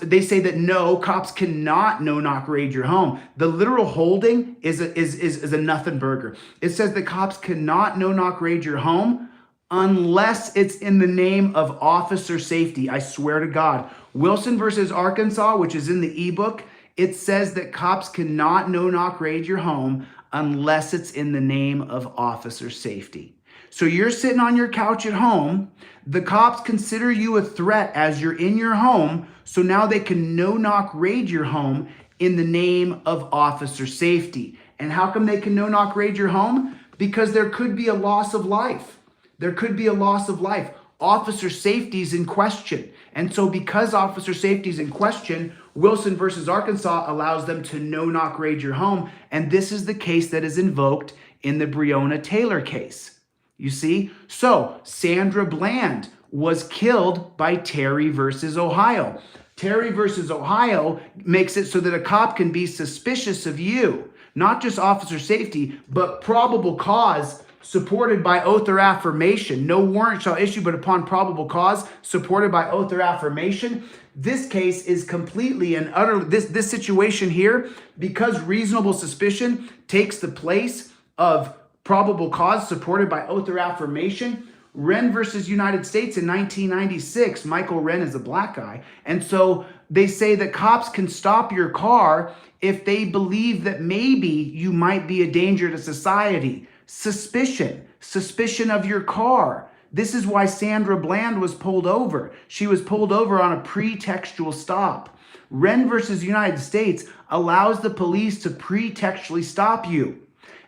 they say that no, cops cannot no-knock raid your home. The literal holding is a nothing burger. It says that cops cannot no-knock raid your home unless it's in the name of officer safety. I swear to God. Wilson versus Arkansas, which is in the ebook, it says that cops cannot no-knock raid your home unless it's in the name of officer safety. So you're sitting on your couch at home, the cops consider you a threat as you're in your home, so now they can no-knock raid your home in the name of officer safety. And how come they can no-knock raid your home? Because there could be a loss of life. There could be a loss of life. Officer safety is in question. And so because officer safety is in question, Wilson versus Arkansas allows them to no-knock raid your home. And this is the case that is invoked in the Breonna Taylor case. You see? So Sandra Bland was killed by Terry versus Ohio. Terry versus Ohio makes it so that a cop can be suspicious of you. Not just officer safety, but probable cause supported by oath or affirmation. No warrant shall issue but upon probable cause, supported by oath or affirmation. This case is completely and utterly, this situation here, because reasonable suspicion takes the place of probable cause supported by oath or affirmation. Wren versus United States in 1996, Michael Wren is a black guy. And so they say that cops can stop your car if they believe that maybe you might be a danger to society. Suspicion of your car. This is why Sandra Bland was pulled over. She was pulled over on a pretextual stop. Wren versus United States allows the police to pretextually stop you.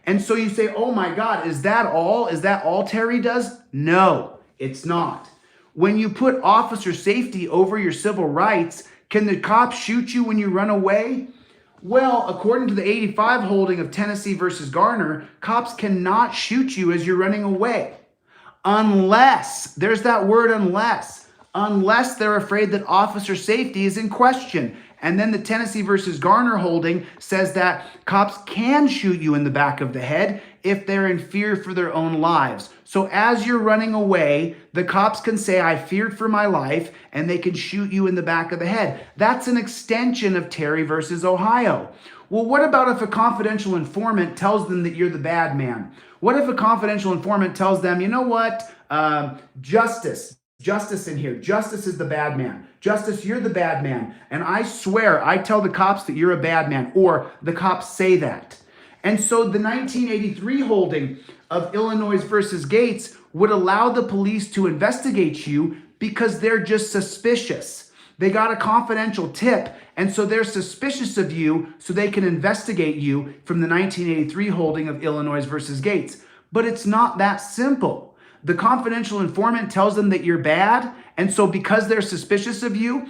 And so you say, oh my God, is that all? Is that all Terry does? No, it's not. When you put officer safety over your civil rights, can the cops shoot you when you run away? Well, according to the 85 holding of Tennessee versus Garner, cops cannot shoot you as you're running away. Unless, there's that word unless they're afraid that officer safety is in question. And then the Tennessee versus Garner holding says that cops can shoot you in the back of the head if they're in fear for their own lives. So as you're running away, the cops can say, I feared for my life, and they can shoot you in the back of the head. That's an extension of Terry versus Ohio. Well, what about if a confidential informant tells them that you're the bad man? What if a confidential informant tells them, you know what, Justice, Justice in here. Justice is the bad man. Justice, you're the bad man. And I swear, I tell the cops that you're a bad man, or the cops say that. And so the 1983 holding of Illinois versus Gates would allow the police to investigate you because they're just suspicious. They got a confidential tip, and so they're suspicious of you, so they can investigate you from the 1983 holding of Illinois versus Gates. But it's not that simple. The confidential informant tells them that you're bad, and so because they're suspicious of you,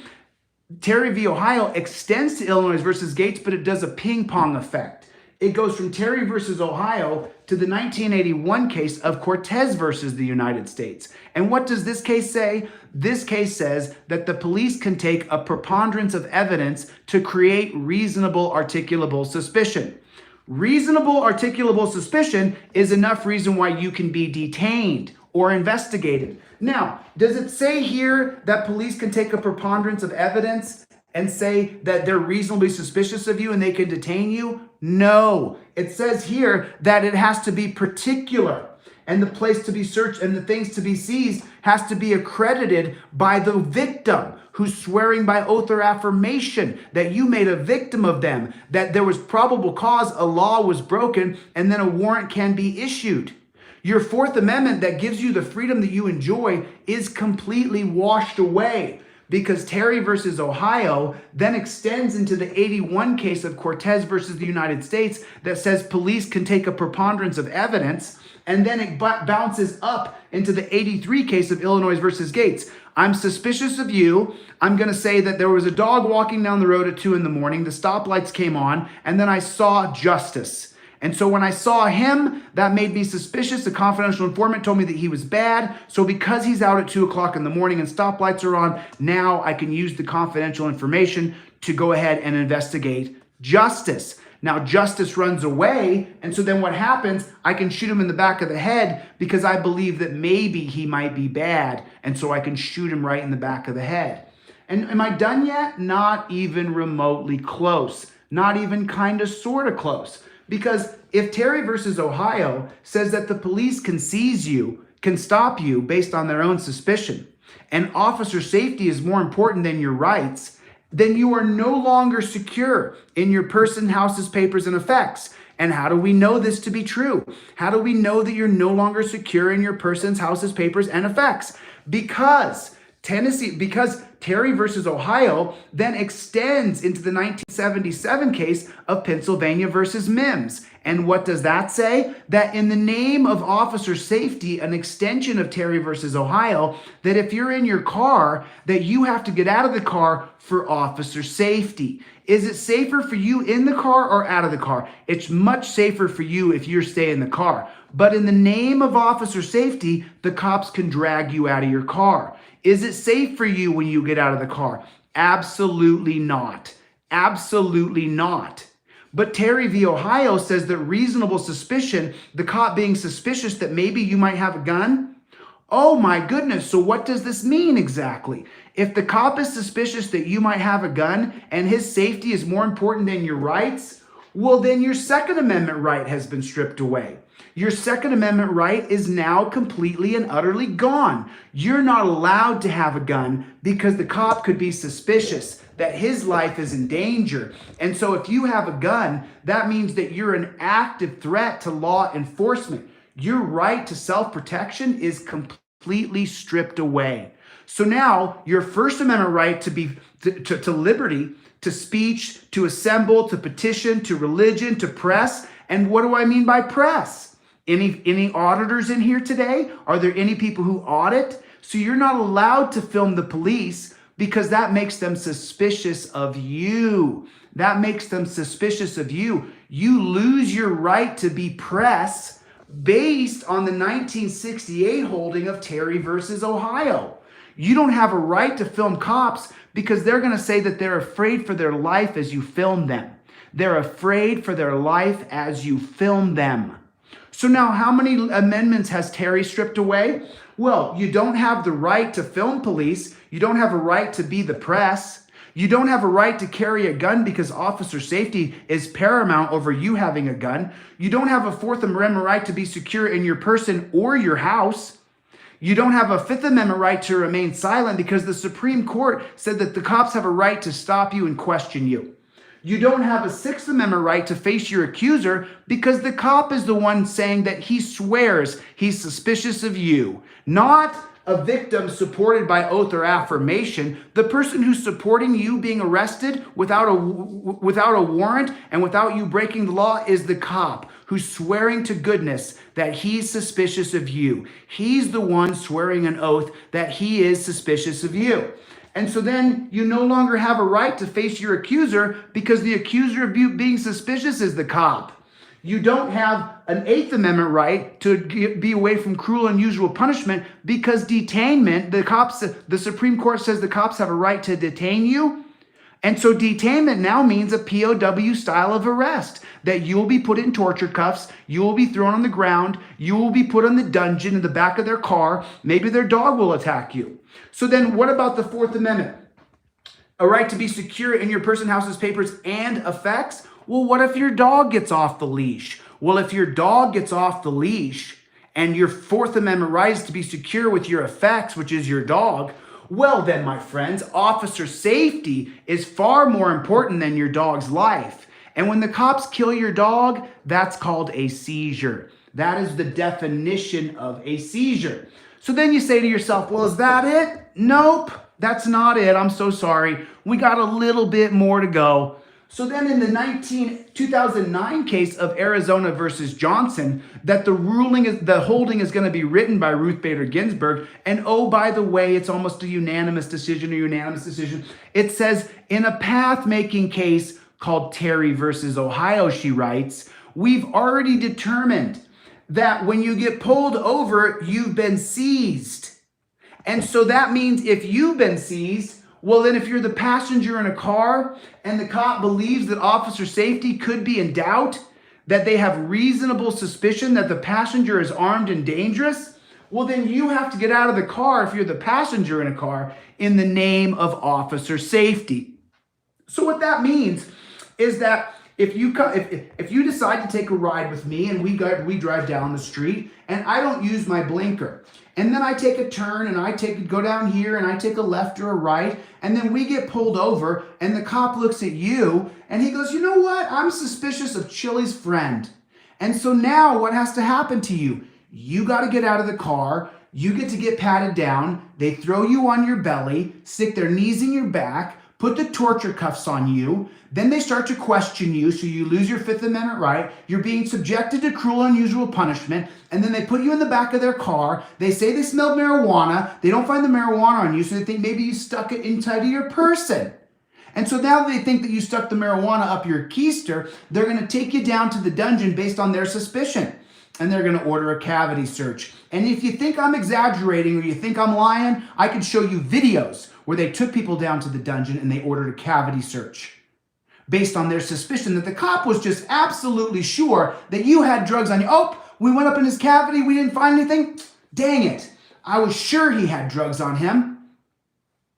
Terry v. Ohio extends to Illinois versus Gates, but it does a ping pong effect. It goes from Terry versus Ohio to the 1981 case of Cortez versus the United States. And what does this case say? This case says that the police can take a preponderance of evidence to create reasonable articulable suspicion. Reasonable articulable suspicion is enough reason why you can be detained or investigated. Now, does it say here that police can take a preponderance of evidence and say that they're reasonably suspicious of you and they can detain you? No. It says here that it has to be particular, and the place to be searched and the things to be seized has to be accredited by the victim, who's swearing by oath or affirmation that you made a victim of them, that there was probable cause, a law was broken, and then a warrant can be issued. Your Fourth Amendment that gives you the freedom that you enjoy is completely washed away, because Terry versus Ohio then extends into the 81 case of Cortez versus the United States that says police can take a preponderance of evidence, and then it bounces up into the 83 case of Illinois versus Gates. I'm suspicious of you. I'm going to say that there was a dog walking down the road at 2 a.m. The stoplights came on, and then I saw Justice. And so when I saw him, that made me suspicious. The confidential informant told me that he was bad. So because he's out at 2 o'clock in the morning and stoplights are on, now I can use the confidential information to go ahead and investigate Justice. Now Justice runs away, and so then what happens? I can shoot him in the back of the head because I believe that maybe he might be bad, and so I can shoot him right in the back of the head. And am I done yet? Not even remotely close. Not even kind of sort of close. Because if Terry versus Ohio says that the police can seize you, can stop you based on their own suspicion, and officer safety is more important than your rights, then you are no longer secure in your person, houses, papers, and effects. And how do we know this to be true? How do we know that you're no longer secure in your persons, houses, papers, and effects? Because Terry versus Ohio then extends into the 1977 case of Pennsylvania versus Mims. And what does that say? That in the name of officer safety, an extension of Terry versus Ohio, that if you're in your car, that you have to get out of the car for officer safety. Is it safer for you in the car or out of the car? It's much safer for you if you stay in the car. But in the name of officer safety, the cops can drag you out of your car. Is it safe for you when you get out of the car? Absolutely not. Absolutely not. But Terry v. Ohio says that reasonable suspicion, the cop being suspicious that maybe you might have a gun. Oh my goodness, so what does this mean exactly? If the cop is suspicious that you might have a gun and his safety is more important than your rights, well then your Second Amendment right has been stripped away. Your Second Amendment right is now completely and utterly gone. You're not allowed to have a gun because the cop could be suspicious that his life is in danger. And so if you have a gun, that means that you're an active threat to law enforcement. Your right to self-protection is completely stripped away. So now your First Amendment right to liberty, to speech, to assemble, to petition, to religion, to press. And what do I mean by press? Any auditors in here today? Are there any people who audit? So you're not allowed to film the police because that makes them suspicious of you. That makes them suspicious of you. You lose your right to be press based on the 1968 holding of Terry versus Ohio. You don't have a right to film cops because they're going to say that they're afraid for their life as you film them. They're afraid for their life as you film them. So now how many amendments has Terry stripped away? Well, you don't have the right to film police. You don't have a right to be the press. You don't have a right to carry a gun because officer safety is paramount over you having a gun. You don't have a Fourth Amendment right to be secure in your person or your house. You don't have a Fifth Amendment right to remain silent because the Supreme Court said that the cops have a right to stop you and question you. You don't have a Sixth Amendment right to face your accuser because the cop is the one saying that he swears he's suspicious of you, not a victim supported by oath or affirmation. The person who's supporting you being arrested without a warrant and without you breaking the law is the cop who's swearing to goodness that he's suspicious of you. He's the one swearing an oath that he is suspicious of you. And so then you no longer have a right to face your accuser because the accuser of you being suspicious is the cop. You don't have an Eighth Amendment right to be away from cruel and unusual punishment because detainment, the Supreme Court says the cops have a right to detain you. And so detainment now means a POW style of arrest, that you will be put in torture cuffs, you will be thrown on the ground, you will be put in the dungeon in the back of their car, maybe their dog will attack you. So then what about the Fourth Amendment? A right to be secure in your person, houses, papers, and effects? Well, what if your dog gets off the leash? Well, if your dog gets off the leash and your Fourth Amendment right is to be secure with your effects, which is your dog, well then, my friends, officer safety is far more important than your dog's life. And when the cops kill your dog, that's called a seizure. That is the definition of a seizure. So then you say to yourself, well, is that it? Nope, that's not it. I'm so sorry. We got a little bit more to go. So then in the 2009 case of Arizona versus Johnson, that the holding is going to be written by Ruth Bader Ginsburg. And oh, by the way, it's almost a unanimous decision. It says in a path-making case called Terry versus Ohio, she writes, we've already determined that when you get pulled over, you've been seized. And so that means if you've been seized, well, then if you're the passenger in a car and the cop believes that officer safety could be in doubt, that they have reasonable suspicion that the passenger is armed and dangerous, well, then you have to get out of the car if you're the passenger in a car in the name of officer safety. So what that means is that if you decide to take a ride with me and we drive down the street and I don't use my blinker, and then I take a turn and go down here and I take a left or a right, and then we get pulled over and the cop looks at you and he goes, you know what? I'm suspicious of Chili's friend. And so now what has to happen to you? You got to get out of the car. You get to get patted down. They throw you on your belly, stick their knees in your back, put the torture cuffs on you. Then they start to question you, so you lose your Fifth Amendment right. You're being subjected to cruel and unusual punishment, and then they put you in the back of their car. They say they smelled marijuana. They don't find the marijuana on you, so they think maybe you stuck it inside of your person. And so now they think that you stuck the marijuana up your keister. They're going to take you down to the dungeon based on their suspicion, and they're going to order a cavity search. And if you think I'm exaggerating or you think I'm lying, I can show you videos where they took people down to the dungeon and they ordered a cavity search based on their suspicion that the cop was just absolutely sure that you had drugs on you. Oh, we went up in his cavity, we didn't find anything. Dang it, I was sure he had drugs on him.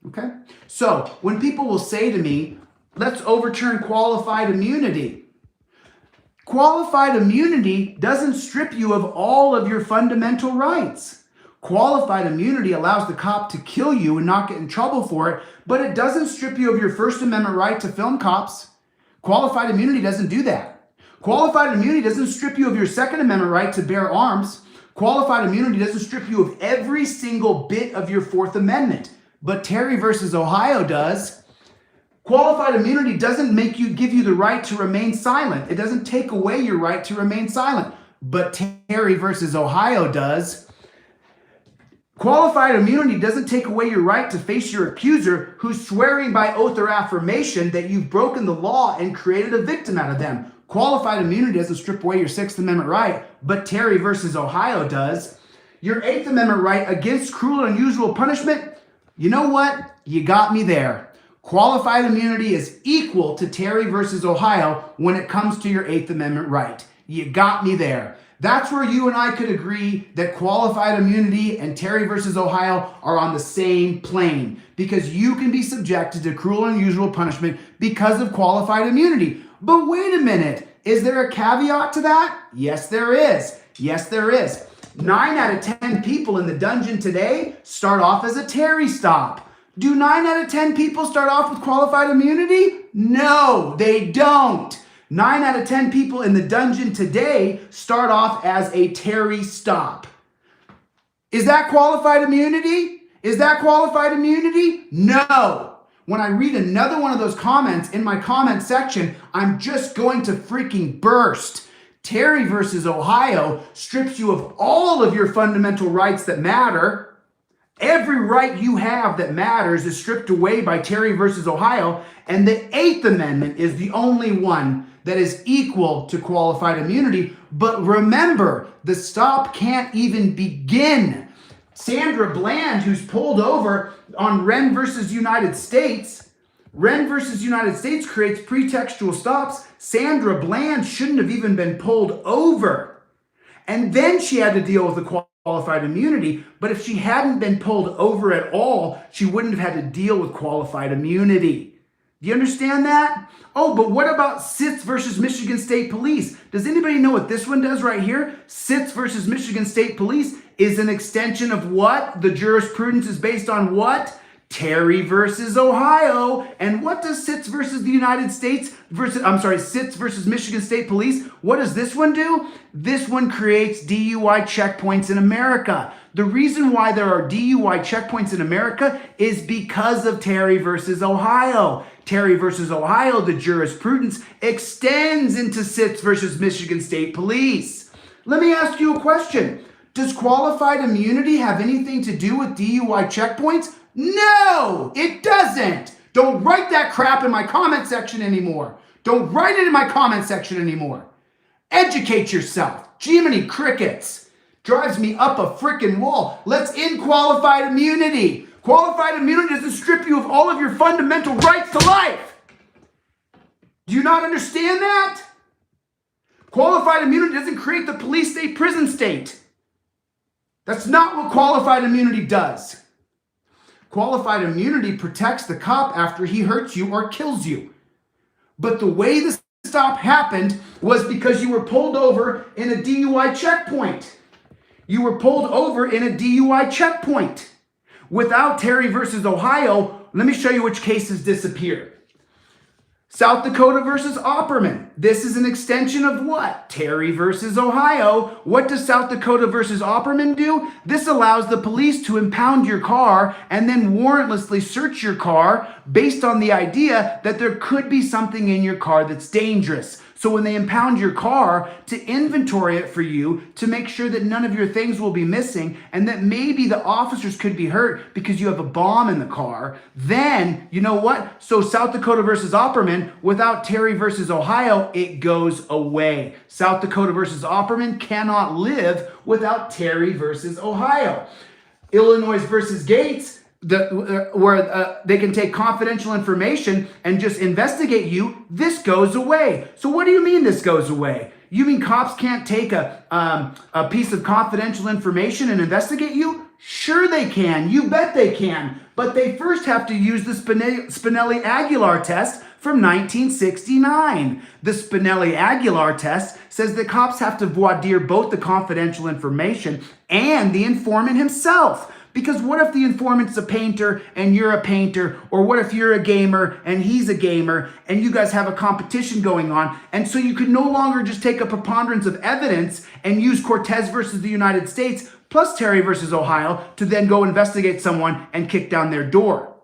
Okay, so when people will say to me, let's overturn qualified immunity. Qualified immunity doesn't strip you of all of your fundamental rights. Qualified immunity allows the cop to kill you and not get in trouble for it, but it doesn't strip you of your First Amendment right to film cops. Qualified immunity doesn't do that. Qualified immunity doesn't strip you of your Second Amendment right to bear arms. Qualified immunity doesn't strip you of every single bit of your Fourth Amendment, but Terry versus Ohio does. Qualified immunity doesn't give you the right to remain silent. It doesn't take away your right to remain silent, but Terry versus Ohio does. Qualified immunity doesn't take away your right to face your accuser who's swearing by oath or affirmation that you've broken the law and created a victim out of them. Qualified immunity doesn't strip away your Sixth Amendment right, but Terry versus Ohio does. Your Eighth Amendment right against cruel and unusual punishment, you know what? You got me there. Qualified immunity is equal to Terry versus Ohio when it comes to your Eighth Amendment right. You got me there. That's where you and I could agree that qualified immunity and Terry versus Ohio are on the same plane, because you can be subjected to cruel and unusual punishment because of qualified immunity. But wait a minute, is there a caveat to that? Yes, there is. Yes, there is. 9 out of 10 people in the dungeon today start off as a Terry stop. Do 9 out of 10 people start off with qualified immunity? No, they don't. 9 out of 10 people in the dungeon today start off as a Terry stop. Is that qualified immunity? Is that qualified immunity? No. When I read another one of those comments in my comment section, I'm just going to freaking burst. Terry versus Ohio strips you of all of your fundamental rights that matter. Every right you have that matters is stripped away by Terry versus Ohio, and the 8th Amendment is the only one that is equal to qualified immunity. But remember, the stop can't even begin. Sandra Bland, who's pulled over on Wren versus United States, Wren versus United States creates pretextual stops. Sandra Bland shouldn't have even been pulled over. And then she had to deal with the qualified immunity. But if she hadn't been pulled over at all, she wouldn't have had to deal with qualified immunity. Do you understand that? Oh, but what about Sitz versus Michigan State Police? Does anybody know what this one does right here? Sitz versus Michigan State Police is an extension of what? The jurisprudence is based on what? Terry versus Ohio. And what does Sitz versus the United States Sitz versus Michigan State Police, what does this one do? This one creates DUI checkpoints in America. The reason why there are DUI checkpoints in America is because of Terry versus Ohio. Terry versus Ohio, the jurisprudence extends into Sitz versus Michigan State Police. Let me ask you a question. Does qualified immunity have anything to do with DUI checkpoints? No, it doesn't. Don't write that crap in my comment section anymore. Don't write it in my comment section anymore. Educate yourself. Jiminy crickets. Drives me up a freaking wall. Let's end qualified immunity. Qualified immunity doesn't strip you of all of your fundamental rights to life. Do you not understand that? Qualified immunity doesn't create the police state, prison state. That's not what qualified immunity does. Qualified immunity protects the cop after he hurts you or kills you. But the way the stop happened was because you were pulled over in a DUI checkpoint. You were pulled over in a DUI checkpoint. Without Terry versus Ohio, let me show you which cases disappear. South Dakota versus Opperman. This is an extension of what? Terry versus Ohio. What does South Dakota versus Opperman do? This allows the police to impound your car and then warrantlessly search your car based on the idea that there could be something in your car that's dangerous. So when they impound your car, to inventory it for you, to make sure that none of your things will be missing and that maybe the officers could be hurt because you have a bomb in the car, then, you know what? So South Dakota versus Opperman, without Terry versus Ohio, it goes away. South Dakota versus Opperman cannot live without Terry versus Ohio. Illinois versus Gates, where they can take confidential information and just investigate you, this goes away. So what do you mean this goes away? You mean cops can't take a piece of confidential information and investigate you? Sure they can. You bet they can. But they first have to use the Spinelli-Aguilar test from 1969. The Spinelli-Aguilar test says that cops have to voir dire both the confidential information and the informant himself. Because what if the informant's a painter and you're a painter? Or what if you're a gamer and he's a gamer and you guys have a competition going on? And so you could no longer just take a preponderance of evidence and use Cortez versus the United States plus Terry versus Ohio to then go investigate someone and kick down their door.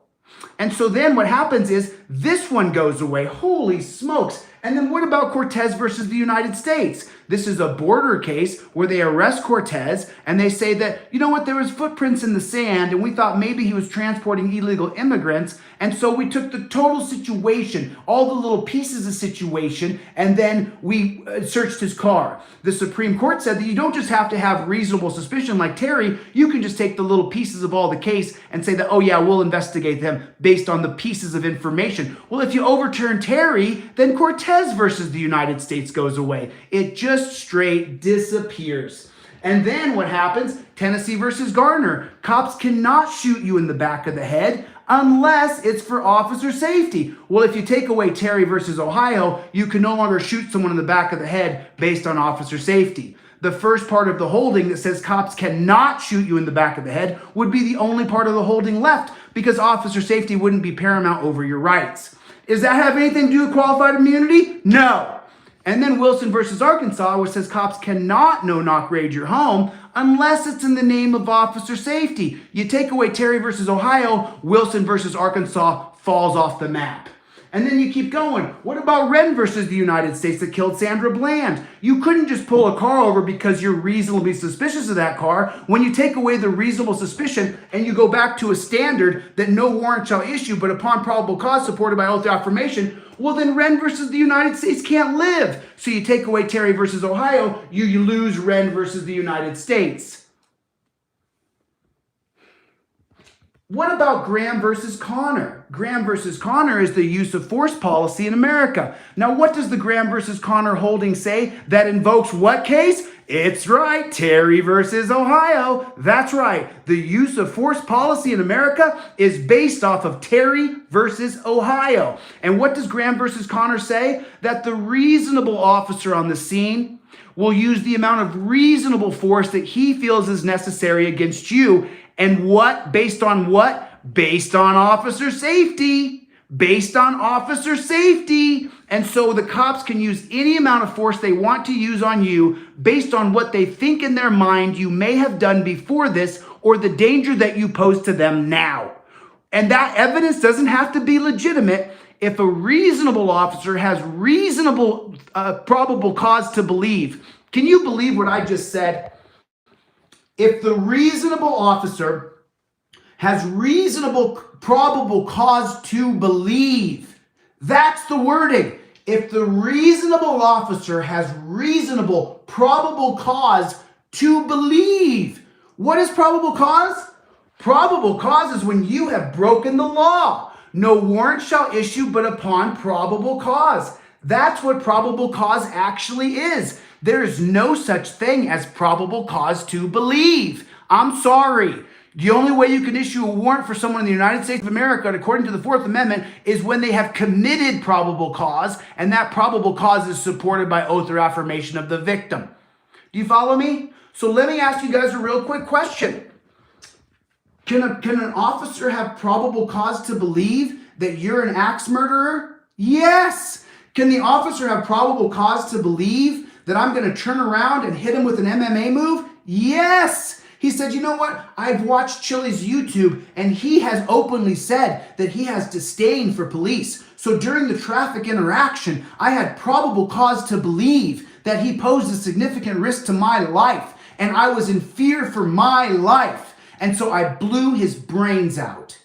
And so then what happens is this one goes away. Holy smokes. And then what about Cortez versus the United States? This is a border case where they arrest Cortez and they say that, you know what, there was footprints in the sand and we thought maybe he was transporting illegal immigrants. And so we took the total situation, all the little pieces of situation, and then we searched his car. The Supreme Court said that you don't just have to have reasonable suspicion like Terry, you can just take the little pieces of all the case and say that, oh yeah, we'll investigate them based on the pieces of information. Well, if you overturn Terry, then Cortez versus the United States goes away. It just straight disappears. And then what happens? Tennessee versus Garner. Cops cannot shoot you in the back of the head unless it's for officer safety. Well, if you take away Terry versus Ohio, you can no longer shoot someone in the back of the head based on officer safety. the first part of the holding that says cops cannot shoot you in the back of the head would be the only part of the holding left, because officer safety wouldn't be paramount over your rights. Does that have anything to do with qualified immunity? No. And then Wilson versus Arkansas, which says cops cannot no-knock raid your home unless it's in the name of officer safety. You take away Terry versus Ohio, Wilson versus Arkansas falls off the map. And then you keep going. What about Wren versus the United States that killed Sandra Bland? You couldn't just pull a car over because you're reasonably suspicious of that car. When you take away the reasonable suspicion and you go back to a standard that no warrant shall issue, but upon probable cause supported by oath or affirmation, well, then Wren versus the United States can't live. So you take away Terry versus Ohio, you lose Wren versus the United States. What about Graham versus Connor? Graham versus Connor is the use of force policy in America. Now, what does the Graham versus Connor holding say that invokes what case? It's right, Terry versus Ohio. That's right. The use of force policy in America is based off of Terry versus Ohio. And what does Graham versus Connor say? That the reasonable officer on the scene will use the amount of reasonable force that he feels is necessary against you. And what? Based on what? Based on officer safety. Based on officer safety. And so the cops can use any amount of force they want to use on you based on what they think in their mind you may have done before this or the danger that you pose to them now. And that evidence doesn't have to be legitimate. If a reasonable officer has reasonable probable cause to believe. Can you believe what I just said? If the reasonable officer has reasonable probable cause to believe, that's the wording. If the reasonable officer has reasonable probable cause to believe. What is probable cause? Probable cause is when you have broken the law. No warrant shall issue but upon probable cause. That's what probable cause actually is. There is no such thing as probable cause to believe. I'm sorry. The only way you can issue a warrant for someone in the United States of America, according to the Fourth Amendment, is when they have committed probable cause, and that probable cause is supported by oath or affirmation of the victim. Do you follow me? So let me ask you guys a real quick question. Can an officer have probable cause to believe that you're an axe murderer? Yes. Can the officer have probable cause to believe that I'm going to turn around and hit him with an MMA move? Yes. He said, you know what? I've watched Chille's YouTube and he has openly said that he has disdain for police. So during the traffic interaction, I had probable cause to believe that he posed a significant risk to my life and I was in fear for my life. And so I blew his brains out.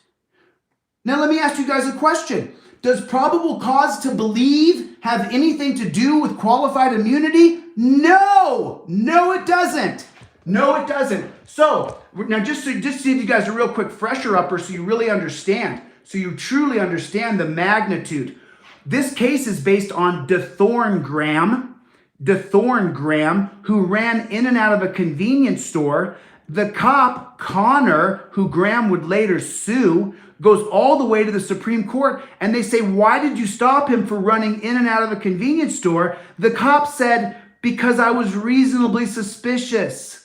Now let me ask you guys a question. Does probable cause to believe have anything to do with qualified immunity? No, it doesn't. No, it doesn't. So now just to give you guys a real quick fresher upper so you really understand, so you truly understand the magnitude. This case is based on DeThorne Graham, who ran in and out of a convenience store. The cop, Connor, who Graham would later sue, goes all the way to the Supreme Court, and they say, why did you stop him for running in and out of a convenience store? The cop said, because I was reasonably suspicious.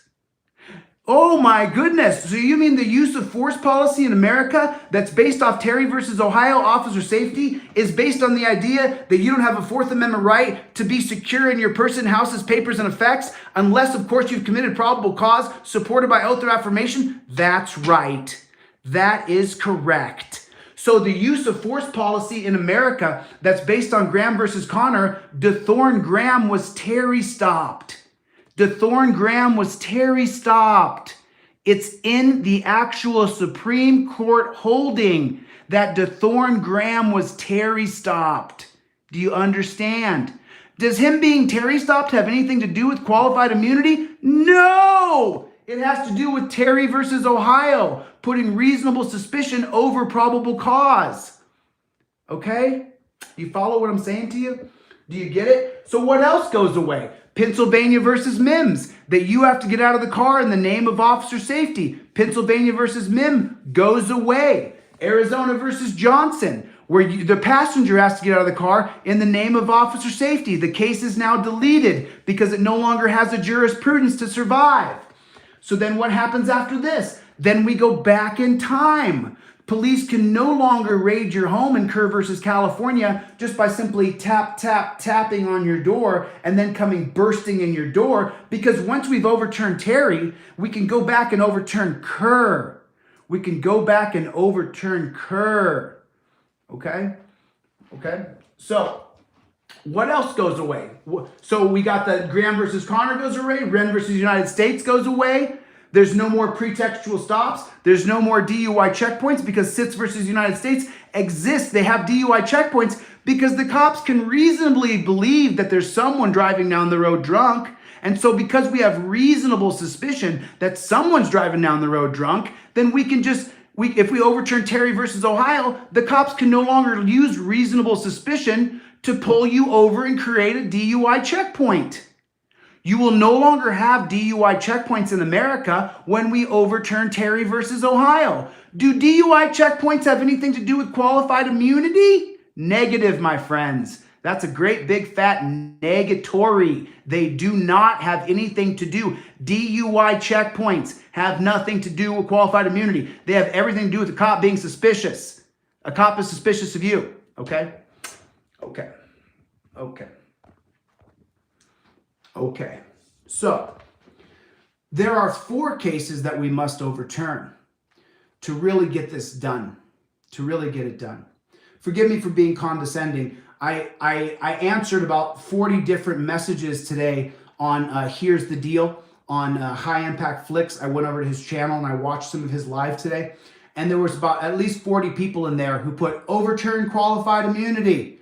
Oh my goodness. So you mean the use of force policy in America that's based off Terry versus Ohio officer safety is based on the idea that you don't have a Fourth Amendment right to be secure in your person, houses, papers, and effects unless, of course, you've committed probable cause supported by oath or affirmation? That's right. That is correct. So the use of force policy in America that's based on Graham versus Connor, DeThorne Graham was Terry stopped. DeThorne Graham was Terry stopped. It's in the actual Supreme Court holding that DeThorne Graham was Terry stopped. Do you understand? Does him being Terry stopped have anything to do with qualified immunity? No! It has to do with Terry versus Ohio, putting reasonable suspicion over probable cause. Okay? You follow what I'm saying to you? Do you get it? So what else goes away? Pennsylvania versus Mims, that you have to get out of the car in the name of officer safety. Pennsylvania versus Mim goes away. Arizona versus Johnson, where the passenger has to get out of the car in the name of officer safety. The case is now deleted because it no longer has a jurisprudence to survive. So then what happens after this? Then we go back in time. Police can no longer raid your home in Kerr versus California just by simply tapping on your door and then coming bursting in your door, because once we've overturned Terry, we can go back and overturn Kerr. We can go back and overturn Kerr. Okay? Okay? So, what else goes away? So we got the Graham versus Connor goes away, Wren versus United States goes away. There's no more pretextual stops. There's no more DUI checkpoints because Sitz versus United States exists. They have DUI checkpoints because the cops can reasonably believe that there's someone driving down the road drunk. And so because we have reasonable suspicion that someone's driving down the road drunk, then we can just, if we overturn Terry versus Ohio, the cops can no longer use reasonable suspicion to pull you over and create a DUI checkpoint. You will no longer have DUI checkpoints in America when we overturn Terry versus Ohio. Do DUI checkpoints have anything to do with qualified immunity? Negative, my friends. That's a great big fat negatory. They do not have anything to do. DUI checkpoints have nothing to do with qualified immunity. They have everything to do with the cop being suspicious. A cop is suspicious of you, okay? Okay. Okay. Okay, so there are 4 cases that we must overturn to really get this done, to really get it done. Forgive me for being condescending. I answered about 40 different messages today on Here's the Deal on High Impact Flicks. I went over to his channel and I watched some of his live today. And there was about at least 40 people in there who put overturn qualified immunity.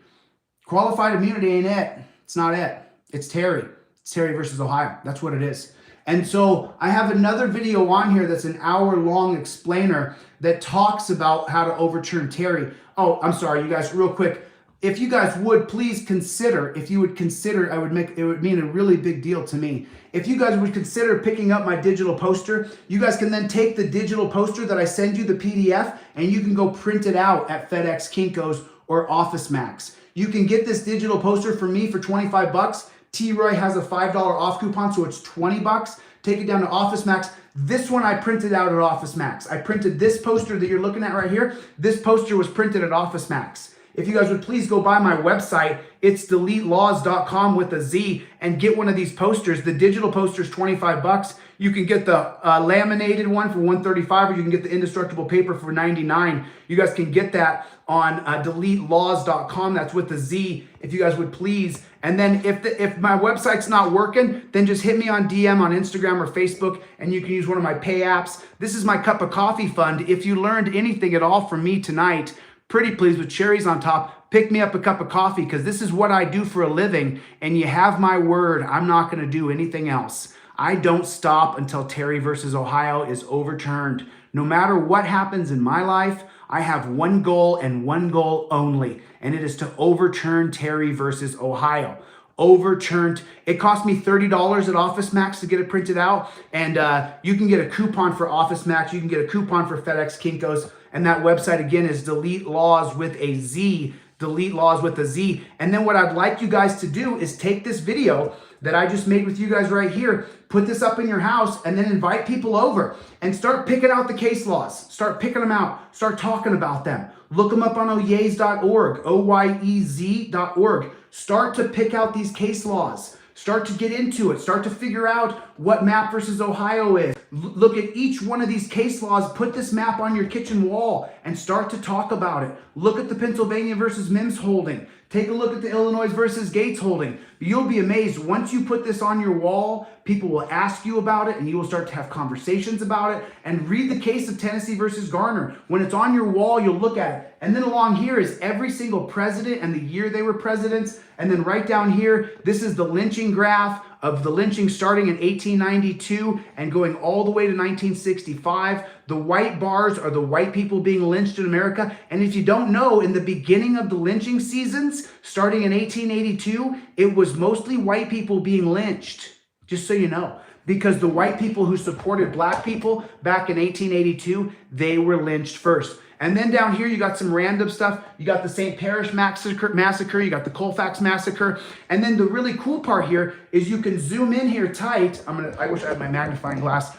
Qualified immunity ain't it. It's not it. It's Terry. It's Terry versus Ohio. That's what it is. And so I have another video on here that's an hour-long explainer that talks about how to overturn Terry. Oh, I'm sorry, you guys, real quick. If you guys would please consider, it would mean a really big deal to me. If you guys would consider picking up my digital poster, you guys can then take the digital poster that I send you, the PDF, and you can go print it out at FedEx, Kinko's, or Office Max. You can get this digital poster from me for 25 bucks. T-Roy has a $5 off coupon, so it's 20 bucks. Take it down to Office Max. This one I printed out at Office Max. I printed this poster that you're looking at right here. This poster was printed at Office Max. If you guys would please go by my website, it's DeleteLawZ.com with a Z, and get one of these posters. The digital poster is 25 bucks. You can get the laminated one for 135, or you can get the indestructible paper for 99. You guys can get that on DeleteLawZ.com. That's with the Z, if you guys would please. And then if my website's not working, then just hit me on DM on Instagram or Facebook, and you can use one of my pay apps. This is my cup of coffee fund. If you learned anything at all from me tonight, pretty please, with cherries on top, pick me up a cup of coffee, because this is what I do for a living, and you have my word, I'm not going to do anything else. I don't stop until Terry versus Ohio is overturned. No matter what happens in my life, I have one goal and one goal only, and it is to overturn Terry versus Ohio. Overturned. It cost me $30 at Office Max to get it printed out, and you can get a coupon for Office Max. You can get a coupon for FedEx, Kinko's, and that website again is DeleteLawZ with a Z. DeleteLawZ with a Z. And then what I'd like you guys to do is take this video that I just made with you guys right here, put this up in your house, and then invite people over and start picking out the case laws. Start picking them out. Start talking about them. Look them up on oyez.org, oyez.org. Start to pick out these case laws. Start to get into it. Start to figure out what map versus Ohio is. Look at each one of these case laws. Put this map on your kitchen wall and start to talk about it. Look at the Pennsylvania versus Mims holding. Take a look at the Illinois versus Gates holding. You'll be amazed. Once you put this on your wall, people will ask you about it, and you will start to have conversations about it. And read the case of Tennessee versus Garner. When it's on your wall, you'll look at it. And then along here is every single president and the year they were presidents. And then right down here, this is the lynching graph of the lynching starting in 1892 and going all the way to 1965. The white bars are the white people being lynched in America. And if you don't know, in the beginning of the lynching seasons, starting in 1882, it was mostly white people being lynched, just so you know. because the white people who supported black people back in 1882, they were lynched first. And then down here, you got some random stuff. You got the St. Parish massacre, you got the Colfax massacre. And then the really cool part here is you can zoom in here tight. I wish I had my magnifying glass.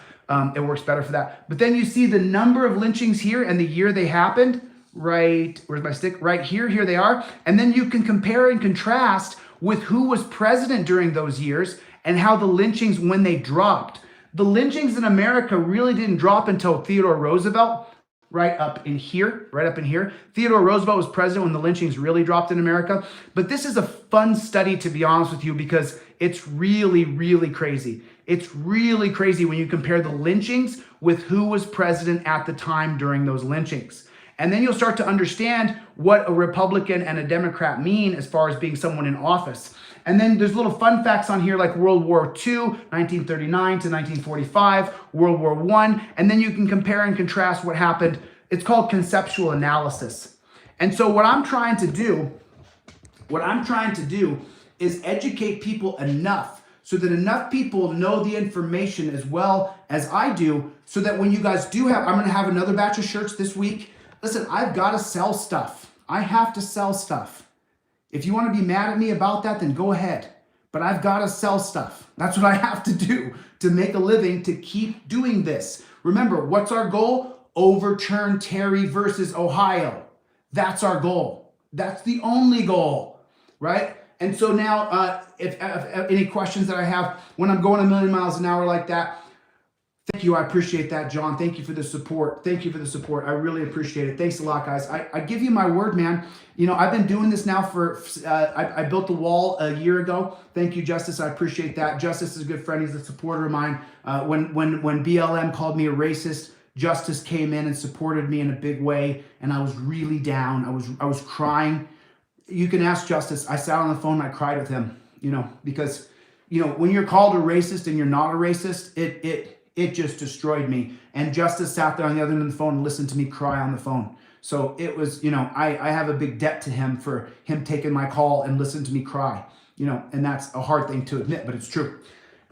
It works better for that. But then you see the number of lynchings here and the year they happened. Right, where's my stick? Right here, here they are. And then you can compare and contrast with who was president during those years and how the lynchings, when they dropped. The lynchings in America really didn't drop until Theodore Roosevelt, right up in here. Theodore Roosevelt was president when the lynchings really dropped in America. But this is a fun study, to be honest with you, because it's really, really crazy. It's really crazy when you compare the lynchings with who was president at the time during those lynchings. And then you'll start to understand what a Republican and a Democrat mean as far as being someone in office. And then there's little fun facts on here like World War II, 1939 to 1945, World War I, and then you can compare and contrast what happened. It's called conceptual analysis. And so what I'm trying to do is educate people enough so that enough people know the information as well as I do, so that when you guys do have, I'm going to have another batch of shirts this week. Listen, I've got to sell stuff. I have to sell stuff. If you want to be mad at me about that, then go ahead. But I've got to sell stuff. That's what I have to do to make a living, to keep doing this. Remember, what's our goal? Overturn Terry versus Ohio. That's our goal. That's the only goal, right? And so now, if any questions that I have when I'm going a million miles an hour like that, thank you. I appreciate that, John. Thank you for the support. Thank you for the support. I really appreciate it. Thanks a lot, guys. I give you my word, man. You know, I've been doing this now for, I built the wall a year ago. Thank you, Justice. I appreciate that. Justice is a good friend. He's a supporter of mine. When BLM called me a racist, Justice came in and supported me in a big way. And I was really down. I was crying. You can ask Justice. I sat on the phone and I cried with him, you know, because, you know, when you're called a racist and you're not a racist, it just destroyed me. And Justice sat there on the other end of the phone and listened to me cry on the phone. So it was, you know, I have a big debt to him for him taking my call and listening to me cry, you know, and that's a hard thing to admit, but it's true.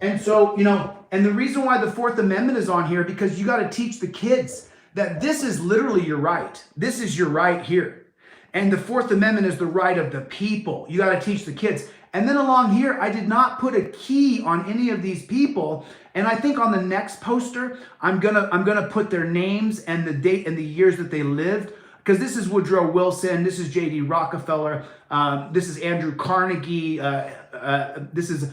And so, you know, and the reason why the Fourth Amendment is on here, because you got to teach the kids that this is literally your right. This is your right here. And the Fourth Amendment is the right of the people. You got to teach the kids. And then along here, I did not put a key on any of these people. And I think on the next poster, I'm gonna put their names and the date and the years that they lived. Because this is Woodrow Wilson, this is J.D. Rockefeller, this is Andrew Carnegie, this is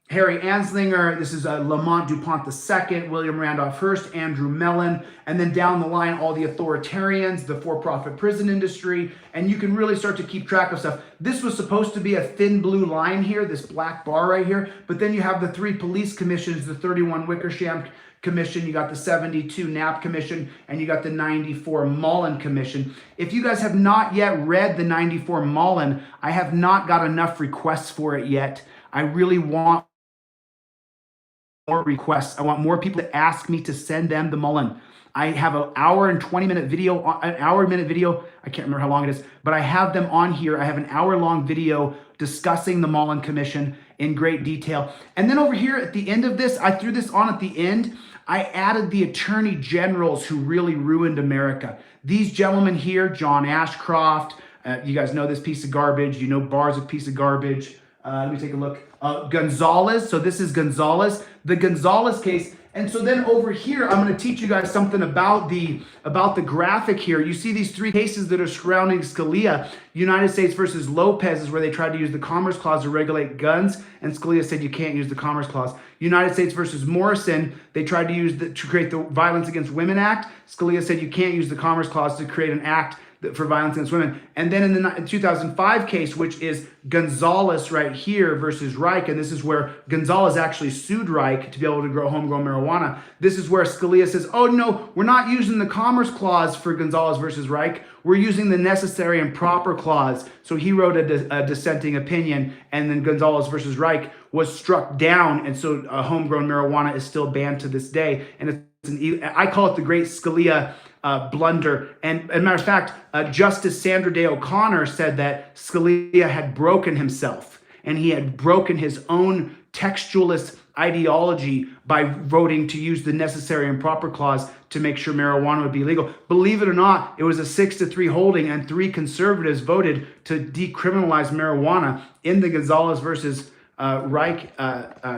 Harry Anslinger, this is Lamont DuPont II, William Randolph Hearst, Andrew Mellon, and then down the line, all the authoritarians, the for-profit prison industry, and you can really start to keep track of stuff. This was supposed to be a thin blue line here, this black bar right here, but then you have the 3 police commissions, the 31 Wickersham Commission, you got the 72 Knapp Commission, and you got the 94 Mullen Commission. If you guys have not yet read the 94 Mullen, I have not got enough requests for it yet. I really want more requests. I want more people to ask me to send them the Mullen. I have an hour and 20-minute video, an hour-minute video. I can't remember how long it is, but I have them on here. I have an hour-long video discussing the Mullen Commission in great detail. And then over here at the end of this, I threw this on at the end. I added the attorney generals who really ruined America. These gentlemen here, John Ashcroft, you guys know this piece of garbage. You know Barr's a piece of garbage. Let me take a look. Gonzalez. So this is Gonzalez, the Gonzalez case. And so then over here, I'm going to teach you guys something about the graphic here. You see these 3 cases that are surrounding Scalia. United States versus Lopez is where they tried to use the Commerce Clause to regulate guns, and Scalia said you can't use the Commerce Clause. United States versus Morrison, they tried to use to create the Violence Against Women Act. Scalia said you can't use the Commerce Clause to create an act for violence against women. And then in the 2005 case, which is Gonzalez right here versus Reich, and this is where Gonzalez actually sued Reich to be able to grow homegrown marijuana. This is where Scalia says, oh no, we're not using the Commerce Clause for Gonzalez versus Reich. We're using the Necessary and Proper Clause. So he wrote a dissenting opinion, and then Gonzalez versus Reich was struck down, and so homegrown marijuana is still banned to this day. And I call it the Great Scalia blunder. And as a matter of fact, Justice Sandra Day O'Connor said that Scalia had broken himself, and he had broken his own textualist ideology by voting to use the necessary and proper clause to make sure marijuana would be legal. Believe it or not, it was a 6-3 holding, and 3 conservatives voted to decriminalize marijuana in the Gonzalez versus Reich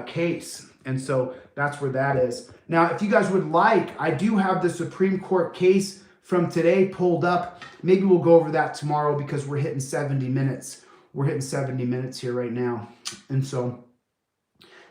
case. And so that's where that is. Now, if you guys would like, I do have the Supreme Court case from today pulled up. Maybe we'll go over that tomorrow because we're hitting 70 minutes. We're hitting 70 minutes here right now. And so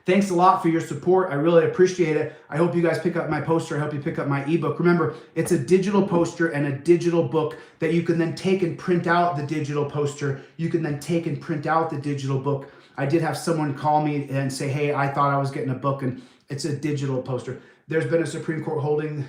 thanks a lot for your support. I really appreciate it. I hope you guys pick up my poster. I hope you pick up my ebook. Remember, it's a digital poster and a digital book that you can then take and print out the digital poster. You can then take and print out the digital book. I did have someone call me and say, hey, I thought I was getting a book, and it's a digital poster. There's been a Supreme Court holding.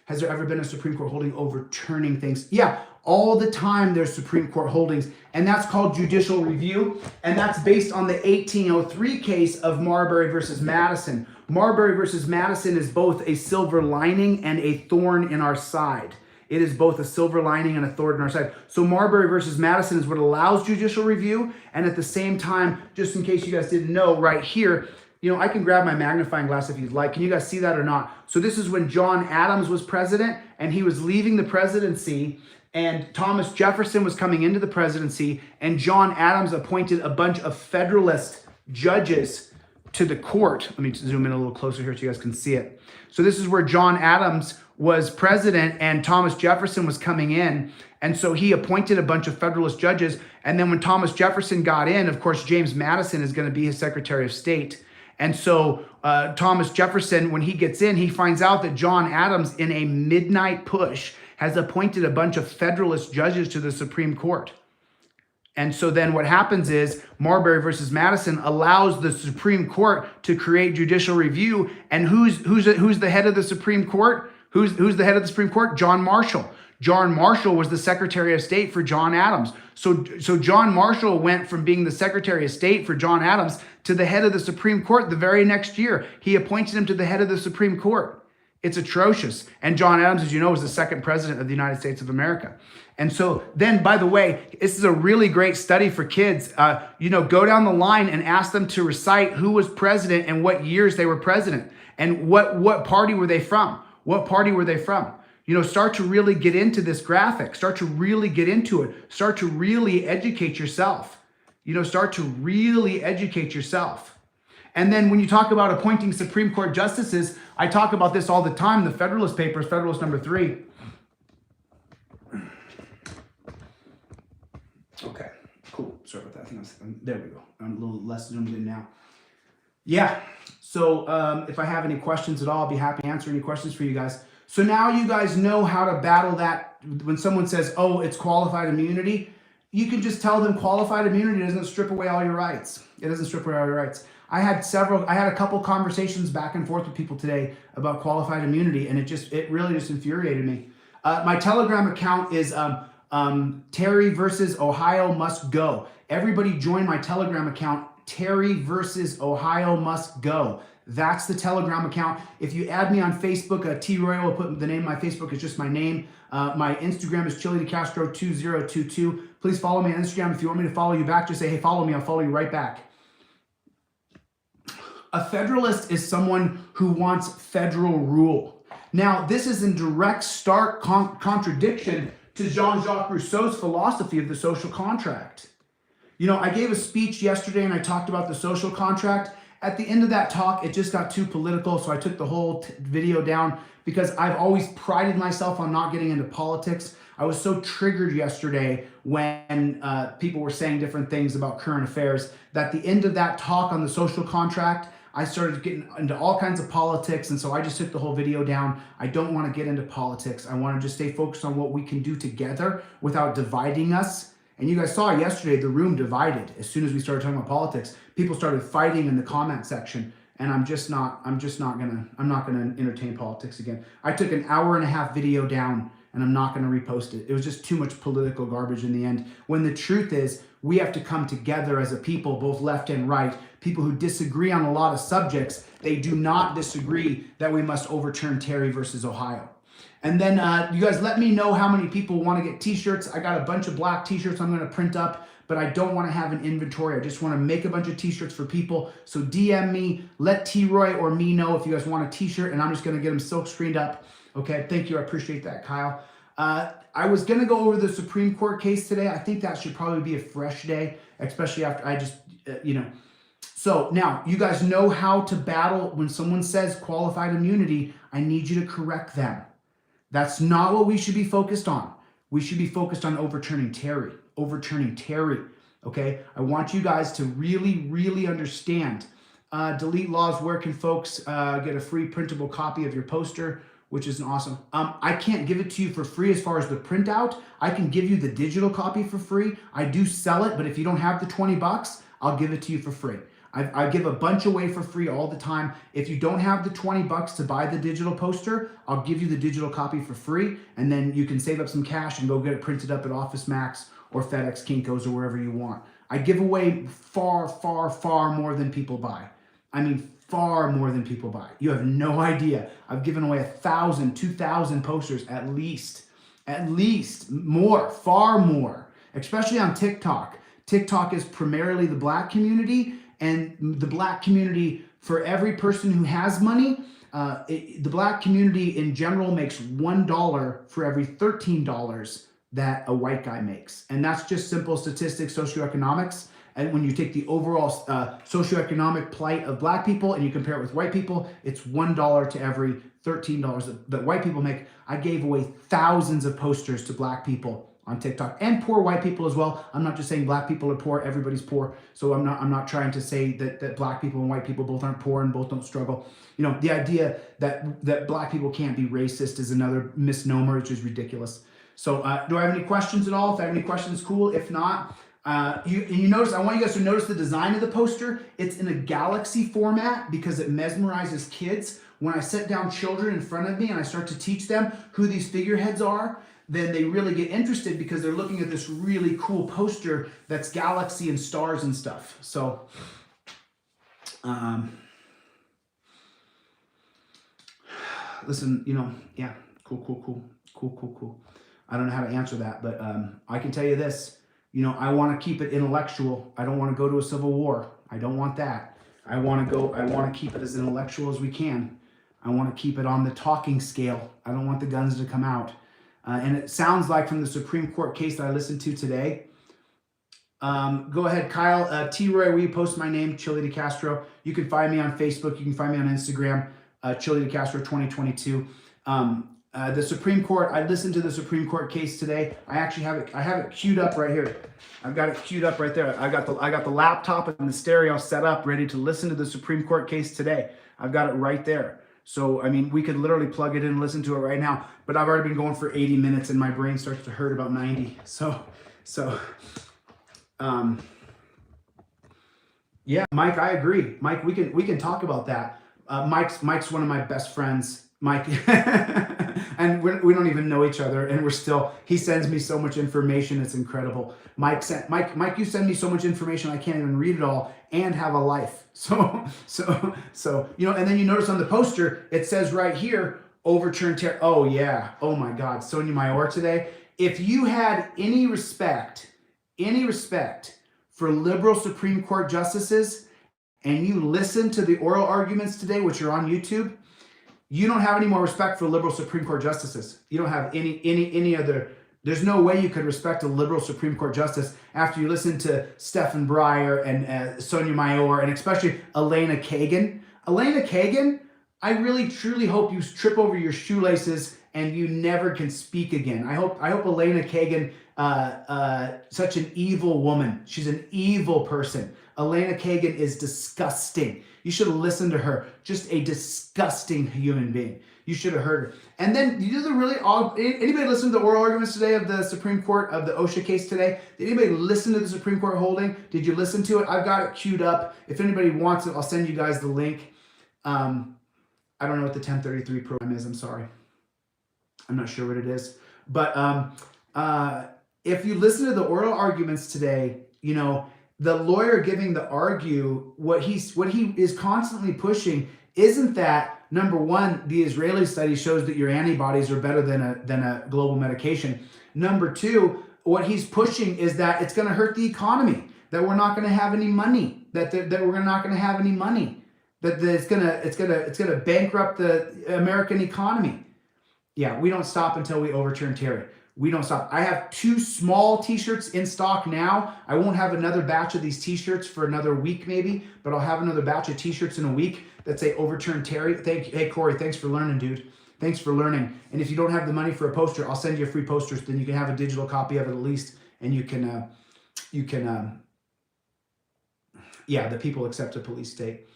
Has there ever been a Supreme Court holding overturning things? Yeah, all the time there's Supreme Court holdings, and that's called judicial review, and that's based on the 1803 case of Marbury versus Madison. Marbury versus Madison is both a silver lining and a thorn in our side. It is both a silver lining and a thorn in our side. So Marbury versus Madison is what allows judicial review, and at the same time, just in case you guys didn't know, right here, you know, I can grab my magnifying glass if you'd like. Can you guys see that or not? So this is when John Adams was president, and he was leaving the presidency, and Thomas Jefferson was coming into the presidency, and John Adams appointed a bunch of Federalist judges to the court. Let me zoom in a little closer here so you guys can see it. So this is where John Adams was president and Thomas Jefferson was coming in. And so he appointed a bunch of Federalist judges. And then when Thomas Jefferson got in, of course, James Madison is going to be his Secretary of State. And so Thomas Jefferson, when he gets in, he finds out that John Adams, in a midnight push, has appointed a bunch of Federalist judges to the Supreme Court. And so then what happens is Marbury versus Madison allows the Supreme Court to create judicial review. And who's the head of the Supreme Court? Who's the head of the Supreme Court? John Marshall. John Marshall was the Secretary of State for John Adams. So John Marshall went from being the Secretary of State for John Adams to the head of the Supreme Court the very next year. He appointed him to the head of the Supreme Court. It's atrocious. And John Adams, as you know, was the second president of the United States of America. And so then, by the way, this is a really great study for kids. Go down the line and ask them to recite who was president and what years they were president and what party were they from. What party were they from? Start to really get into this graphic. Start to really get into it. Start to really educate yourself. Start to really educate yourself. And then when you talk about appointing Supreme Court justices, I talk about this all the time. The Federalist Papers, Federalist number 3. Okay, cool. Sorry about that. I think there we go. I'm a little less zoomed in now. Yeah. So if I have any questions at all, I'll be happy to answer any questions for you guys. So now you guys know how to battle that. When someone says, oh, it's qualified immunity, you can just tell them qualified immunity doesn't strip away all your rights. It doesn't strip away all your rights. I had a couple conversations back and forth with people today about qualified immunity, and it really just infuriated me. My Telegram account is Terry versus Ohio must go. Everybody join my Telegram account, Terry versus Ohio must go. That's the Telegram account. If you add me on Facebook, T. Roy will put the name of my Facebook. It's just my name. My Instagram is chilledecastro2022. Please follow me on Instagram. If you want me to follow you back, just say, hey, follow me. I'll follow you right back. A Federalist is someone who wants federal rule. Now, this is in direct, stark contradiction to Jean-Jacques Rousseau's philosophy of the social contract. I gave a speech yesterday and I talked about the social contract. At the end of that talk, it just got too political, so I took the whole video down because I've always prided myself on not getting into politics. I was so triggered yesterday when people were saying different things about current affairs that at the end of that talk on the social contract, I started getting into all kinds of politics, and so I just took the whole video down. I don't want to get into politics. I want to just stay focused on what we can do together without dividing us. And you guys saw yesterday, the room divided. As soon as we started talking about politics, people started fighting in the comment section. And I'm not gonna entertain politics again. I took an 1.5-hour video down and I'm not gonna repost it. It was just too much political garbage in the end. When the truth is, we have to come together as a people, both left and right. People who disagree on a lot of subjects, they do not disagree that we must overturn Terry versus Ohio. And then you guys let me know how many people want to get t-shirts. I got a bunch of black t-shirts I'm going to print up, but I don't want to have an inventory. I just want to make a bunch of t-shirts for people. So DM me, let T-Roy or me know if you guys want a t-shirt, and I'm just going to get them silk screened up. Okay, thank you. I appreciate that, Kyle. I was going to go over the Supreme Court case today. I think that should probably be a fresh day, especially after I just, So now you guys know how to battle when someone says qualified immunity. I need you to correct them. That's not what we should be focused on. We should be focused on overturning Terry, okay? I want you guys to really, really understand. DeleteLawZ, where can folks get a free printable copy of your poster, which is awesome. I can't give it to you for free as far as the printout. I can give you the digital copy for free. I do sell it, but if you don't have the 20 bucks, I'll give it to you for free. I give a bunch away for free all the time. If you don't have the 20 bucks to buy the digital poster, I'll give you the digital copy for free, and then you can save up some cash and go get it printed up at Office Max or FedEx Kinko's or wherever you want. I give away far, far, far more than people buy. I mean, far more than people buy. You have no idea. I've given away 1,000, 2,000 posters at least more, far more, especially on TikTok. TikTok is primarily the black community, and the black community, for every person who has money, the black community in general makes $1 for every $13 that a white guy makes. And that's just simple statistics, socioeconomics. And when you take the overall socioeconomic plight of black people and you compare it with white people, it's $1 to every $13 that white people make. I gave away thousands of posters to black people on TikTok, and poor white people as well. I'm not just saying black people are poor, everybody's poor. So I'm not trying to say that black people and white people both aren't poor and both don't struggle. The idea that black people can't be racist is another misnomer, which is ridiculous. So do I have any questions at all? If I have any questions, cool. If not, you notice, I want you guys to notice the design of the poster. It's in a galaxy format because it mesmerizes kids. When I set down children in front of me and I start to teach them who these figureheads are, then they really get interested because they're looking at this really cool poster that's galaxy and stars and stuff. So, listen, yeah, cool. I don't know how to answer that, but I can tell you this. I want to keep it intellectual. I don't want to go to a civil war. I don't want that. I want to keep it as intellectual as we can. I want to keep it on the talking scale. I don't want the guns to come out. And it sounds like from the Supreme Court case that I listened to today. Go ahead, Kyle. T-Roy, will you post my name, ChilleDeCastro? You can find me on Facebook. You can find me on Instagram, ChilleDeCastro 2022. The Supreme Court, I listened to the Supreme Court case today. I actually have it queued up right here. I've got it queued up right there. I got the laptop and the stereo set up, ready to listen to the Supreme Court case today. I've got it right there. So, I mean, we could literally plug it in and listen to it right now, but I've already been going for 80 minutes and my brain starts to hurt about 90. Yeah, Mike, I agree. Mike, we can talk about that. Mike's one of my best friends. Mike, and we don't even know each other, and he sends me so much information. It's incredible. Mike, you send me so much information. I can't even read it all and have a life. So, and then you notice on the poster, it says right here, overturn Terry. Oh yeah. Oh my God. Sonia Mayor today. If you had any respect for liberal Supreme Court justices and you listen to the oral arguments today, which are on YouTube, you don't have any more respect for liberal Supreme Court justices. You don't have any other. There's no way you could respect a liberal Supreme Court justice after you listen to Stephen Breyer and Sonia Mayor and especially Elena Kagan. Elena Kagan, I really truly hope you trip over your shoelaces and you never can speak again. I hope Elena Kagan, such an evil woman. She's an evil person. Elena Kagan is disgusting. You should have listened to her. Just a disgusting human being. You should have heard her. And then you do the really odd. Anybody listen to the oral arguments today of the Supreme Court of the OSHA case today? Did anybody listen to the Supreme Court holding? Did you listen to it? I've got it queued up. If anybody wants it, I'll send you guys the link. I don't know what the 1033 program is. I'm sorry. I'm not sure what it is. But if you listen to the oral arguments today, the lawyer giving the argue, what he is constantly pushing isn't that number one, the Israeli study shows that your antibodies are better than a global medication. Number two, what he's pushing is that it's going to hurt the economy, that we're not going to have any money, that we're not going to have any money, that it's going to bankrupt the American economy. Yeah, we don't stop until we overturn Terry. We don't stop. I have 2 small t-shirts in stock now. I won't have another batch of these t-shirts for another week maybe, but I'll have another batch of t-shirts in a week that say overturn Terry. Hey Corey, thanks for learning, dude. Thanks for learning. And if you don't have the money for a poster, I'll send you a free poster. Then you can have a digital copy of it at least, and you can yeah, the people accept a police state.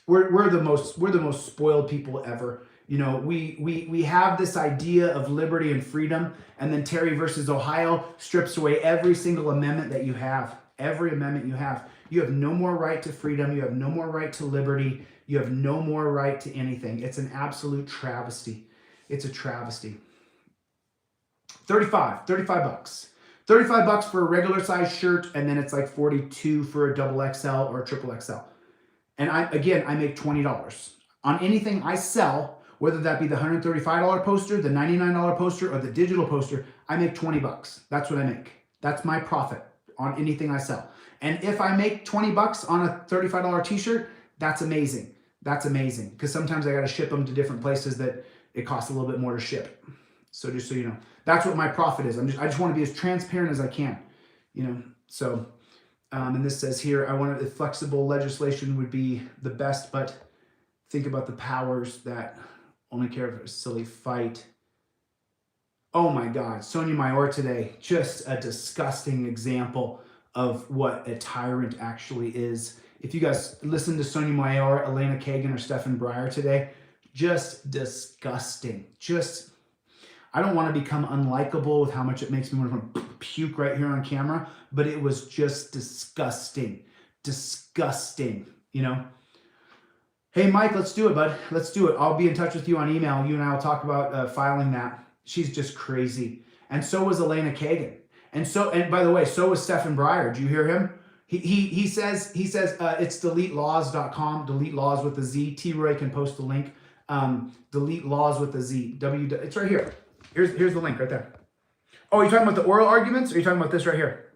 We're the most spoiled people ever. You know, we have this idea of liberty and freedom, and then Terry versus Ohio strips away every single amendment that you have. Every amendment you have. You have no more right to freedom. You have no more right to liberty. You have no more right to anything. It's an absolute travesty. It's a travesty. 35 bucks. 35 bucks for a regular size shirt, and then it's like 42 for a double XL or a triple XL. And I make $20 on anything I sell. Whether that be the $135 poster, the $99 poster, or the digital poster, I make 20 bucks. That's what I make. That's my profit on anything I sell. And if I make 20 bucks on a $35 t-shirt, that's amazing. That's amazing. Because sometimes I got to ship them to different places that it costs a little bit more to ship. So just so you know, that's what my profit is. I just want to be as transparent as I can, you know. So, and this says here, I wanted if flexible legislation would be the best, but think about the powers that only care for a silly fight. Oh my God, Sonia Mayor today, just a disgusting example of what a tyrant actually is. If you guys listen to Sonia Mayor, Elena Kagan, or Stephen Breyer today, just disgusting. Just, I don't want to become unlikable with how much it makes me want to puke right here on camera, but it was just disgusting. Disgusting, you know? Hey, Mike, let's do it, bud. Let's do it. I'll be in touch with you on email. You and I will talk about filing that. She's just crazy. And so was Elena Kagan. And by the way, so was Stephen Breyer. Do you hear him? He says it's DeleteLawZ.com, DeleteLawZ with a Z. T-Roy can post the link. DeleteLawZ with a Z. It's right here. Here's the link right there. Oh, you're talking about the oral arguments, or are you talking about this right here?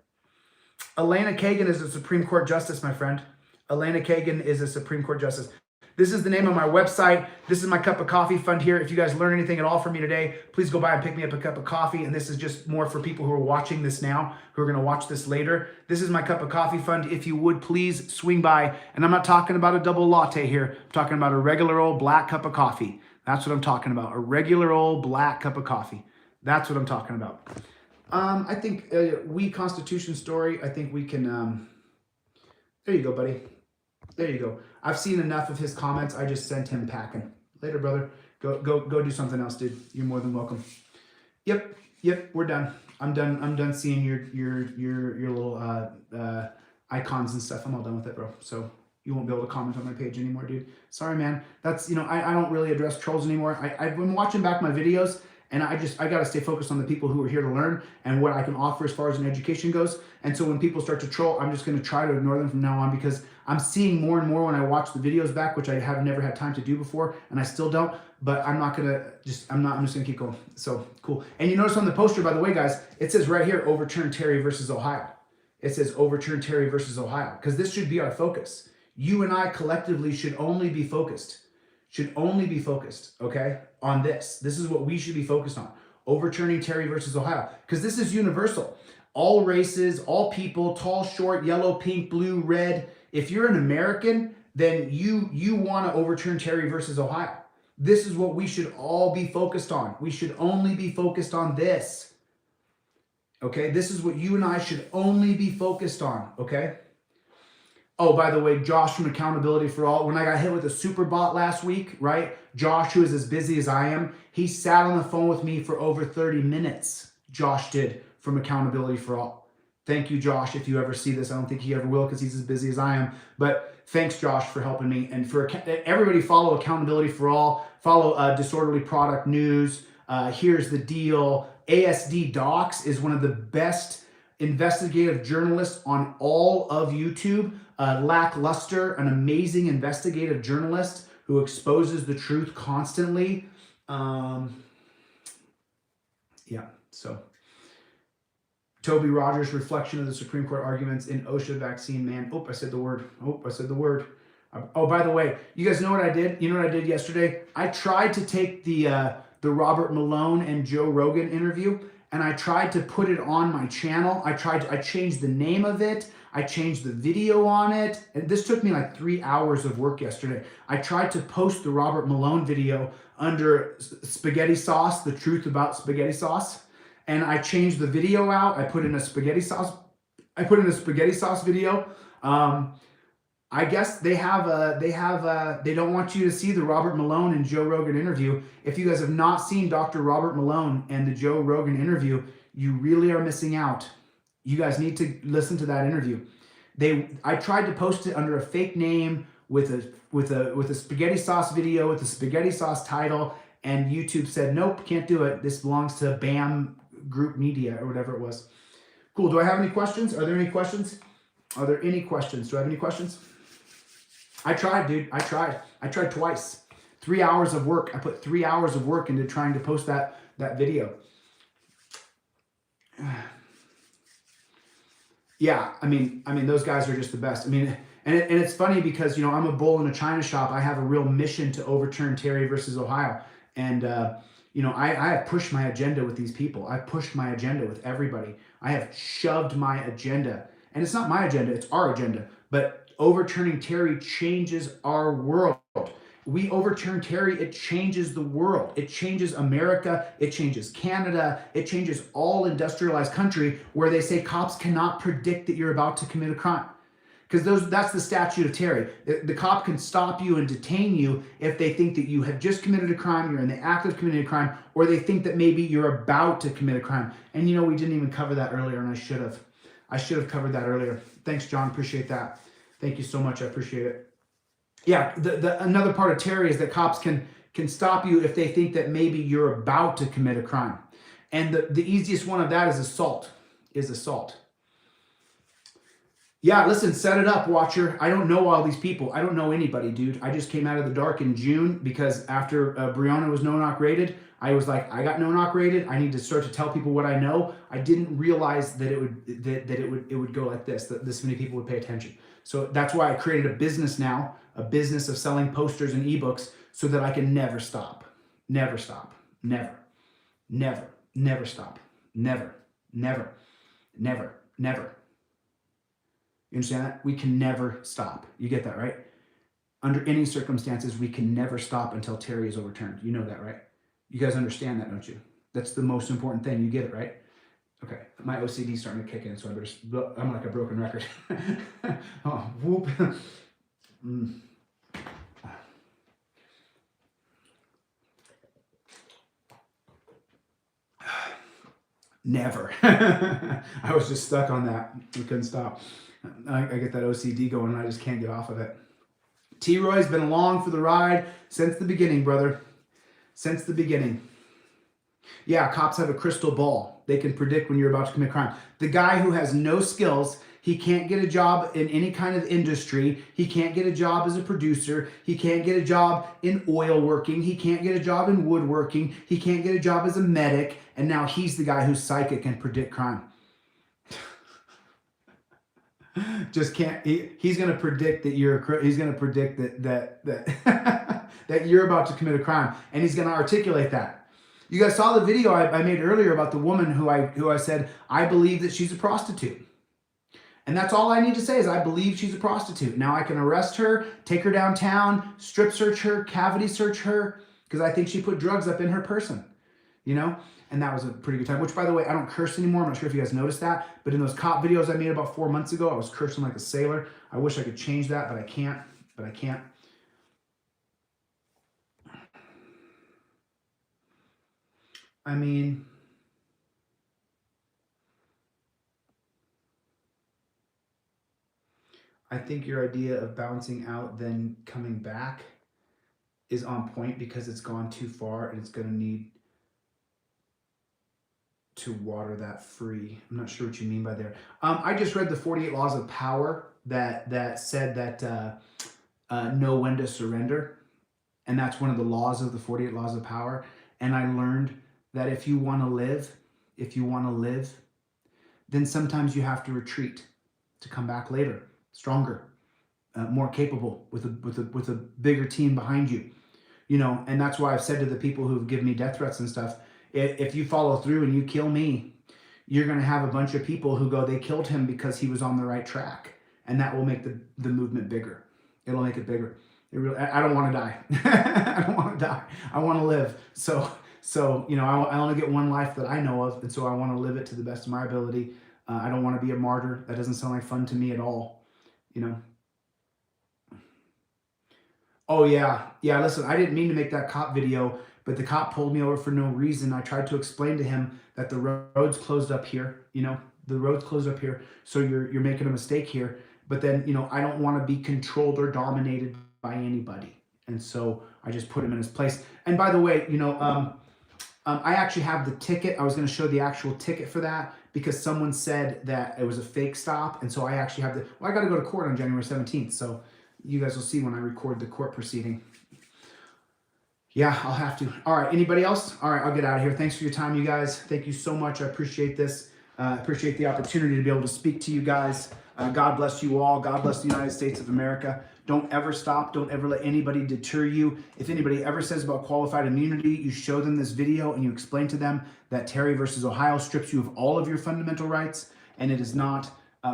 Elena Kagan is a Supreme Court justice, my friend. Elena Kagan is a Supreme Court justice. This is the name of my website. This is my cup of coffee fund here. If you guys learn anything at all from me today, please go by and pick me up a cup of coffee. And this is just more for people who are watching this now, who are going to watch this later. This is my cup of coffee fund. If you would, please swing by. And I'm not talking about a double latte here. I'm talking about a regular old black cup of coffee. That's what I'm talking about. A regular old black cup of coffee. That's what I'm talking about. I think we Constitution story, I think we can, there you go, buddy. There you go. I've seen enough of his comments. I just sent him packing. Later, brother. Go do something else, dude. You're more than welcome. Yep, we're done. I'm done seeing your little icons and stuff. I'm all done with it, bro. So you won't be able to comment on my page anymore, dude. Sorry, man. That's, you know, I don't really address trolls anymore. I've been watching back my videos, and I got to stay focused on the people who are here to learn and what I can offer as far as an education goes. And so when people start to troll, I'm just going to try to ignore them from now on, because I'm seeing more and more when I watch the videos back, which I have never had time to do before, and I still don't. But I'm just going to keep going. So cool. And you notice on the poster, by the way, guys, it says right here, overturn Terry versus Ohio. It says overturn Terry versus Ohio, because this should be our focus. You and I collectively should only be focused. Okay, on this. This is what we should be focused on. Overturning Terry versus Ohio. Because this is universal. All races, all people, tall, short, yellow, pink, blue, red. If you're an American, then you want to overturn Terry versus Ohio. This is what we should all be focused on. We should only be focused on this. Okay, this is what you and I should only be focused on. Okay. Oh, by the way, Josh from Accountability for All, when I got hit with a super bot last week, right? Josh, who is as busy as I am, he sat on the phone with me for over 30 minutes. Josh did, from Accountability for All. Thank you, Josh, if you ever see this. I don't think he ever will, because he's as busy as I am. But thanks, Josh, for helping me. And for everybody, follow Accountability for All. Follow Disorderly Product News. Here's the Deal. ASD Docs is one of the best investigative journalists on all of YouTube. Lackluster, an amazing investigative journalist who exposes the truth constantly. Yeah, so Toby Rogers, reflection of the Supreme Court arguments in OSHA vaccine man. Oh, I said the word. Oh, by the way, you guys know what I did? You know what I did yesterday? I tried to take the Robert Malone and Joe Rogan interview, and I tried to put it on my channel. I changed the name of it. I changed the video on it. And this took me like 3 hours of work yesterday. I tried to post the Robert Malone video under spaghetti sauce, the truth about spaghetti sauce. And I changed the video out. I put in a spaghetti sauce video. I guess they don't want you to see the Robert Malone and Joe Rogan interview. If you guys have not seen Dr. Robert Malone and the Joe Rogan interview, you really are missing out. You guys need to listen to that interview. I tried to post it under a fake name with a spaghetti sauce video with a spaghetti sauce title, and YouTube said, nope, can't do it. This belongs to BAM Group Media or whatever it was. Cool. Do I have any questions? Are there any questions? Are there any questions? Do I have any questions? I tried, dude. I tried twice. 3 hours of work. I put 3 hours of work into trying to post that video. Yeah, I mean, those guys are just the best. I mean, and it's funny because, you know, I'm a bull in a china shop. I have a real mission to overturn Terry versus Ohio. And, you know, I have pushed my agenda with these people. I've pushed my agenda with everybody. I have shoved my agenda. And it's not my agenda, it's our agenda. But overturning Terry changes our world. We overturn Terry, it changes the world. It changes America, it changes Canada, it changes all industrialized country where they say cops cannot predict that you're about to commit a crime. Because that's the statute of Terry. The cop can stop you and detain you if they think that you have just committed a crime, you're in the act of committing a crime, or they think that maybe you're about to commit a crime. And you know, we didn't even cover that earlier, and I should have. I should have covered that earlier. Thanks, John. Appreciate that. Thank you so much. I appreciate it. Yeah, another part of Terry is that cops can stop you if they think that maybe you're about to commit a crime. And the easiest one of that is assault. Yeah, listen, set it up, watcher. I don't know all these people. I don't know anybody, dude. I just came out of the dark in June because after Breonna was no-knock raided, I was like, I got no-knock raided. I need to start to tell people what I know. I didn't realize that it would go like this, that this many people would pay attention. So that's why I created a business now, a business of selling posters and ebooks so that I can never stop. Never stop. Never. Never. Never stop. Never. Never. Never. Never. You understand that? We can never stop. You get that, right? Under any circumstances, we can never stop until Terry is overturned. You know that, right? You guys understand that, don't you? That's the most important thing. You get it, right? Okay, my OCD is starting to kick in, so I'm like a broken record. Oh, whoop. Never. I was just stuck on that. We couldn't stop. I get that OCD going and I just can't get off of it. T-Roy's been along for the ride since the beginning, brother. Since the beginning. Yeah, cops have a crystal ball. They can predict when you're about to commit crime. The guy who has no skills, he can't get a job in any kind of industry. He can't get a job as a producer. He can't get a job in oil working. He can't get a job in woodworking. He can't get a job as a medic. And now he's the guy who's psychic and predict crime. Just can't. He's going to predict that he's going to predict that that you're about to commit a crime, and he's going to articulate that. You guys saw the video I made earlier about the woman who I said I believe that she's a prostitute, and that's all I need to say is I believe she's a prostitute. Now I can arrest her, take her downtown, strip search her, cavity search her, because I think she put drugs up in her person, you know. And that was a pretty good time, which, by the way, I don't curse anymore. I'm not sure if you guys noticed that. But in those cop videos I made about 4 months ago, I was cursing like a sailor. I wish I could change that, but I can't. I mean, I think your idea of bouncing out then coming back is on point because it's gone too far and it's going to need to water that free. I'm not sure what you mean by there. I just read the 48 Laws of Power that said that know when to surrender. And that's one of the laws of the 48 laws of power. And I learned that if you want to live, then sometimes you have to retreat to come back later, stronger, more capable, with a bigger team behind you. You know, and that's why I've said to the people who've given me death threats and stuff, if you follow through and you kill me, you're going to have a bunch of people who go, they killed him because he was on the right track. And that will make the movement bigger. It'll make it bigger. I don't want to die. I don't want to die. I want to live. So you know, I only get one life that I know of, and so I want to live it to the best of my ability. I don't want to be a martyr. That doesn't sound like fun to me at all. You know. Oh yeah. Listen, I didn't mean to make that cop video, but the cop pulled me over for no reason. I tried to explain to him that the road's closed up here. You know, the road's closed up here, so you're making a mistake here. But then, you know, I don't want to be controlled or dominated by anybody, and so I just put him in his place. And by the way, you know, I actually have the ticket. I was going to show the actual ticket for that because someone said that it was a fake stop, and so I actually have the. Well, I got to go to court on January 17th, so you guys will see when I record the court proceeding. Yeah, I'll have to. All right, anybody else? All right, I'll get out of here. Thanks for your time, you guys. Thank you so much. I appreciate this. I appreciate the opportunity to be able to speak to you guys. God bless you all. God bless the United States of America. Don't ever stop. Don't ever let anybody deter you. If anybody ever says about qualified immunity, you show them this video and you explain to them that Terry versus Ohio strips you of all of your fundamental rights, and it is not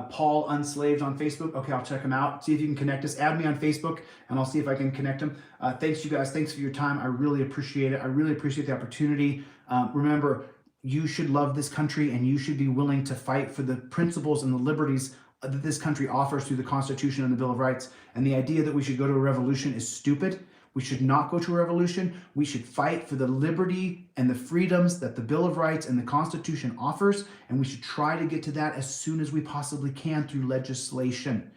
Paul Unslaved on Facebook. Okay, I'll check him out. See if you can connect us. Add me on Facebook, and I'll see if I can connect him. Thanks, you guys. Thanks for your time. I really appreciate it. I really appreciate the opportunity. Remember, you should love this country, and you should be willing to fight for the principles and the liberties that this country offers through the Constitution and the Bill of Rights. And the idea that we should go to a revolution is stupid. We should not go to a revolution. We should fight for the liberty and the freedoms that the Bill of Rights and the Constitution offers, and we should try to get to that as soon as we possibly can through legislation.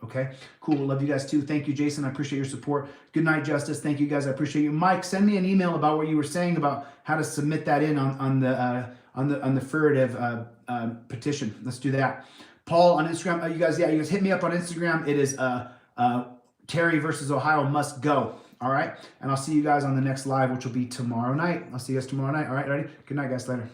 Okay? Cool. Love you guys too. Thank you, Jason. I appreciate your support. Good night, Justice. Thank you, guys. I appreciate you. Mike, send me an email about what you were saying about how to submit that in on the furtive petition. Let's do that. Paul on Instagram. You guys hit me up on Instagram. It is Terry versus Ohio must go. All right. And I'll see you guys on the next live, which will be tomorrow night. I'll see you guys tomorrow night. All right. Ready? Good night, guys. Later.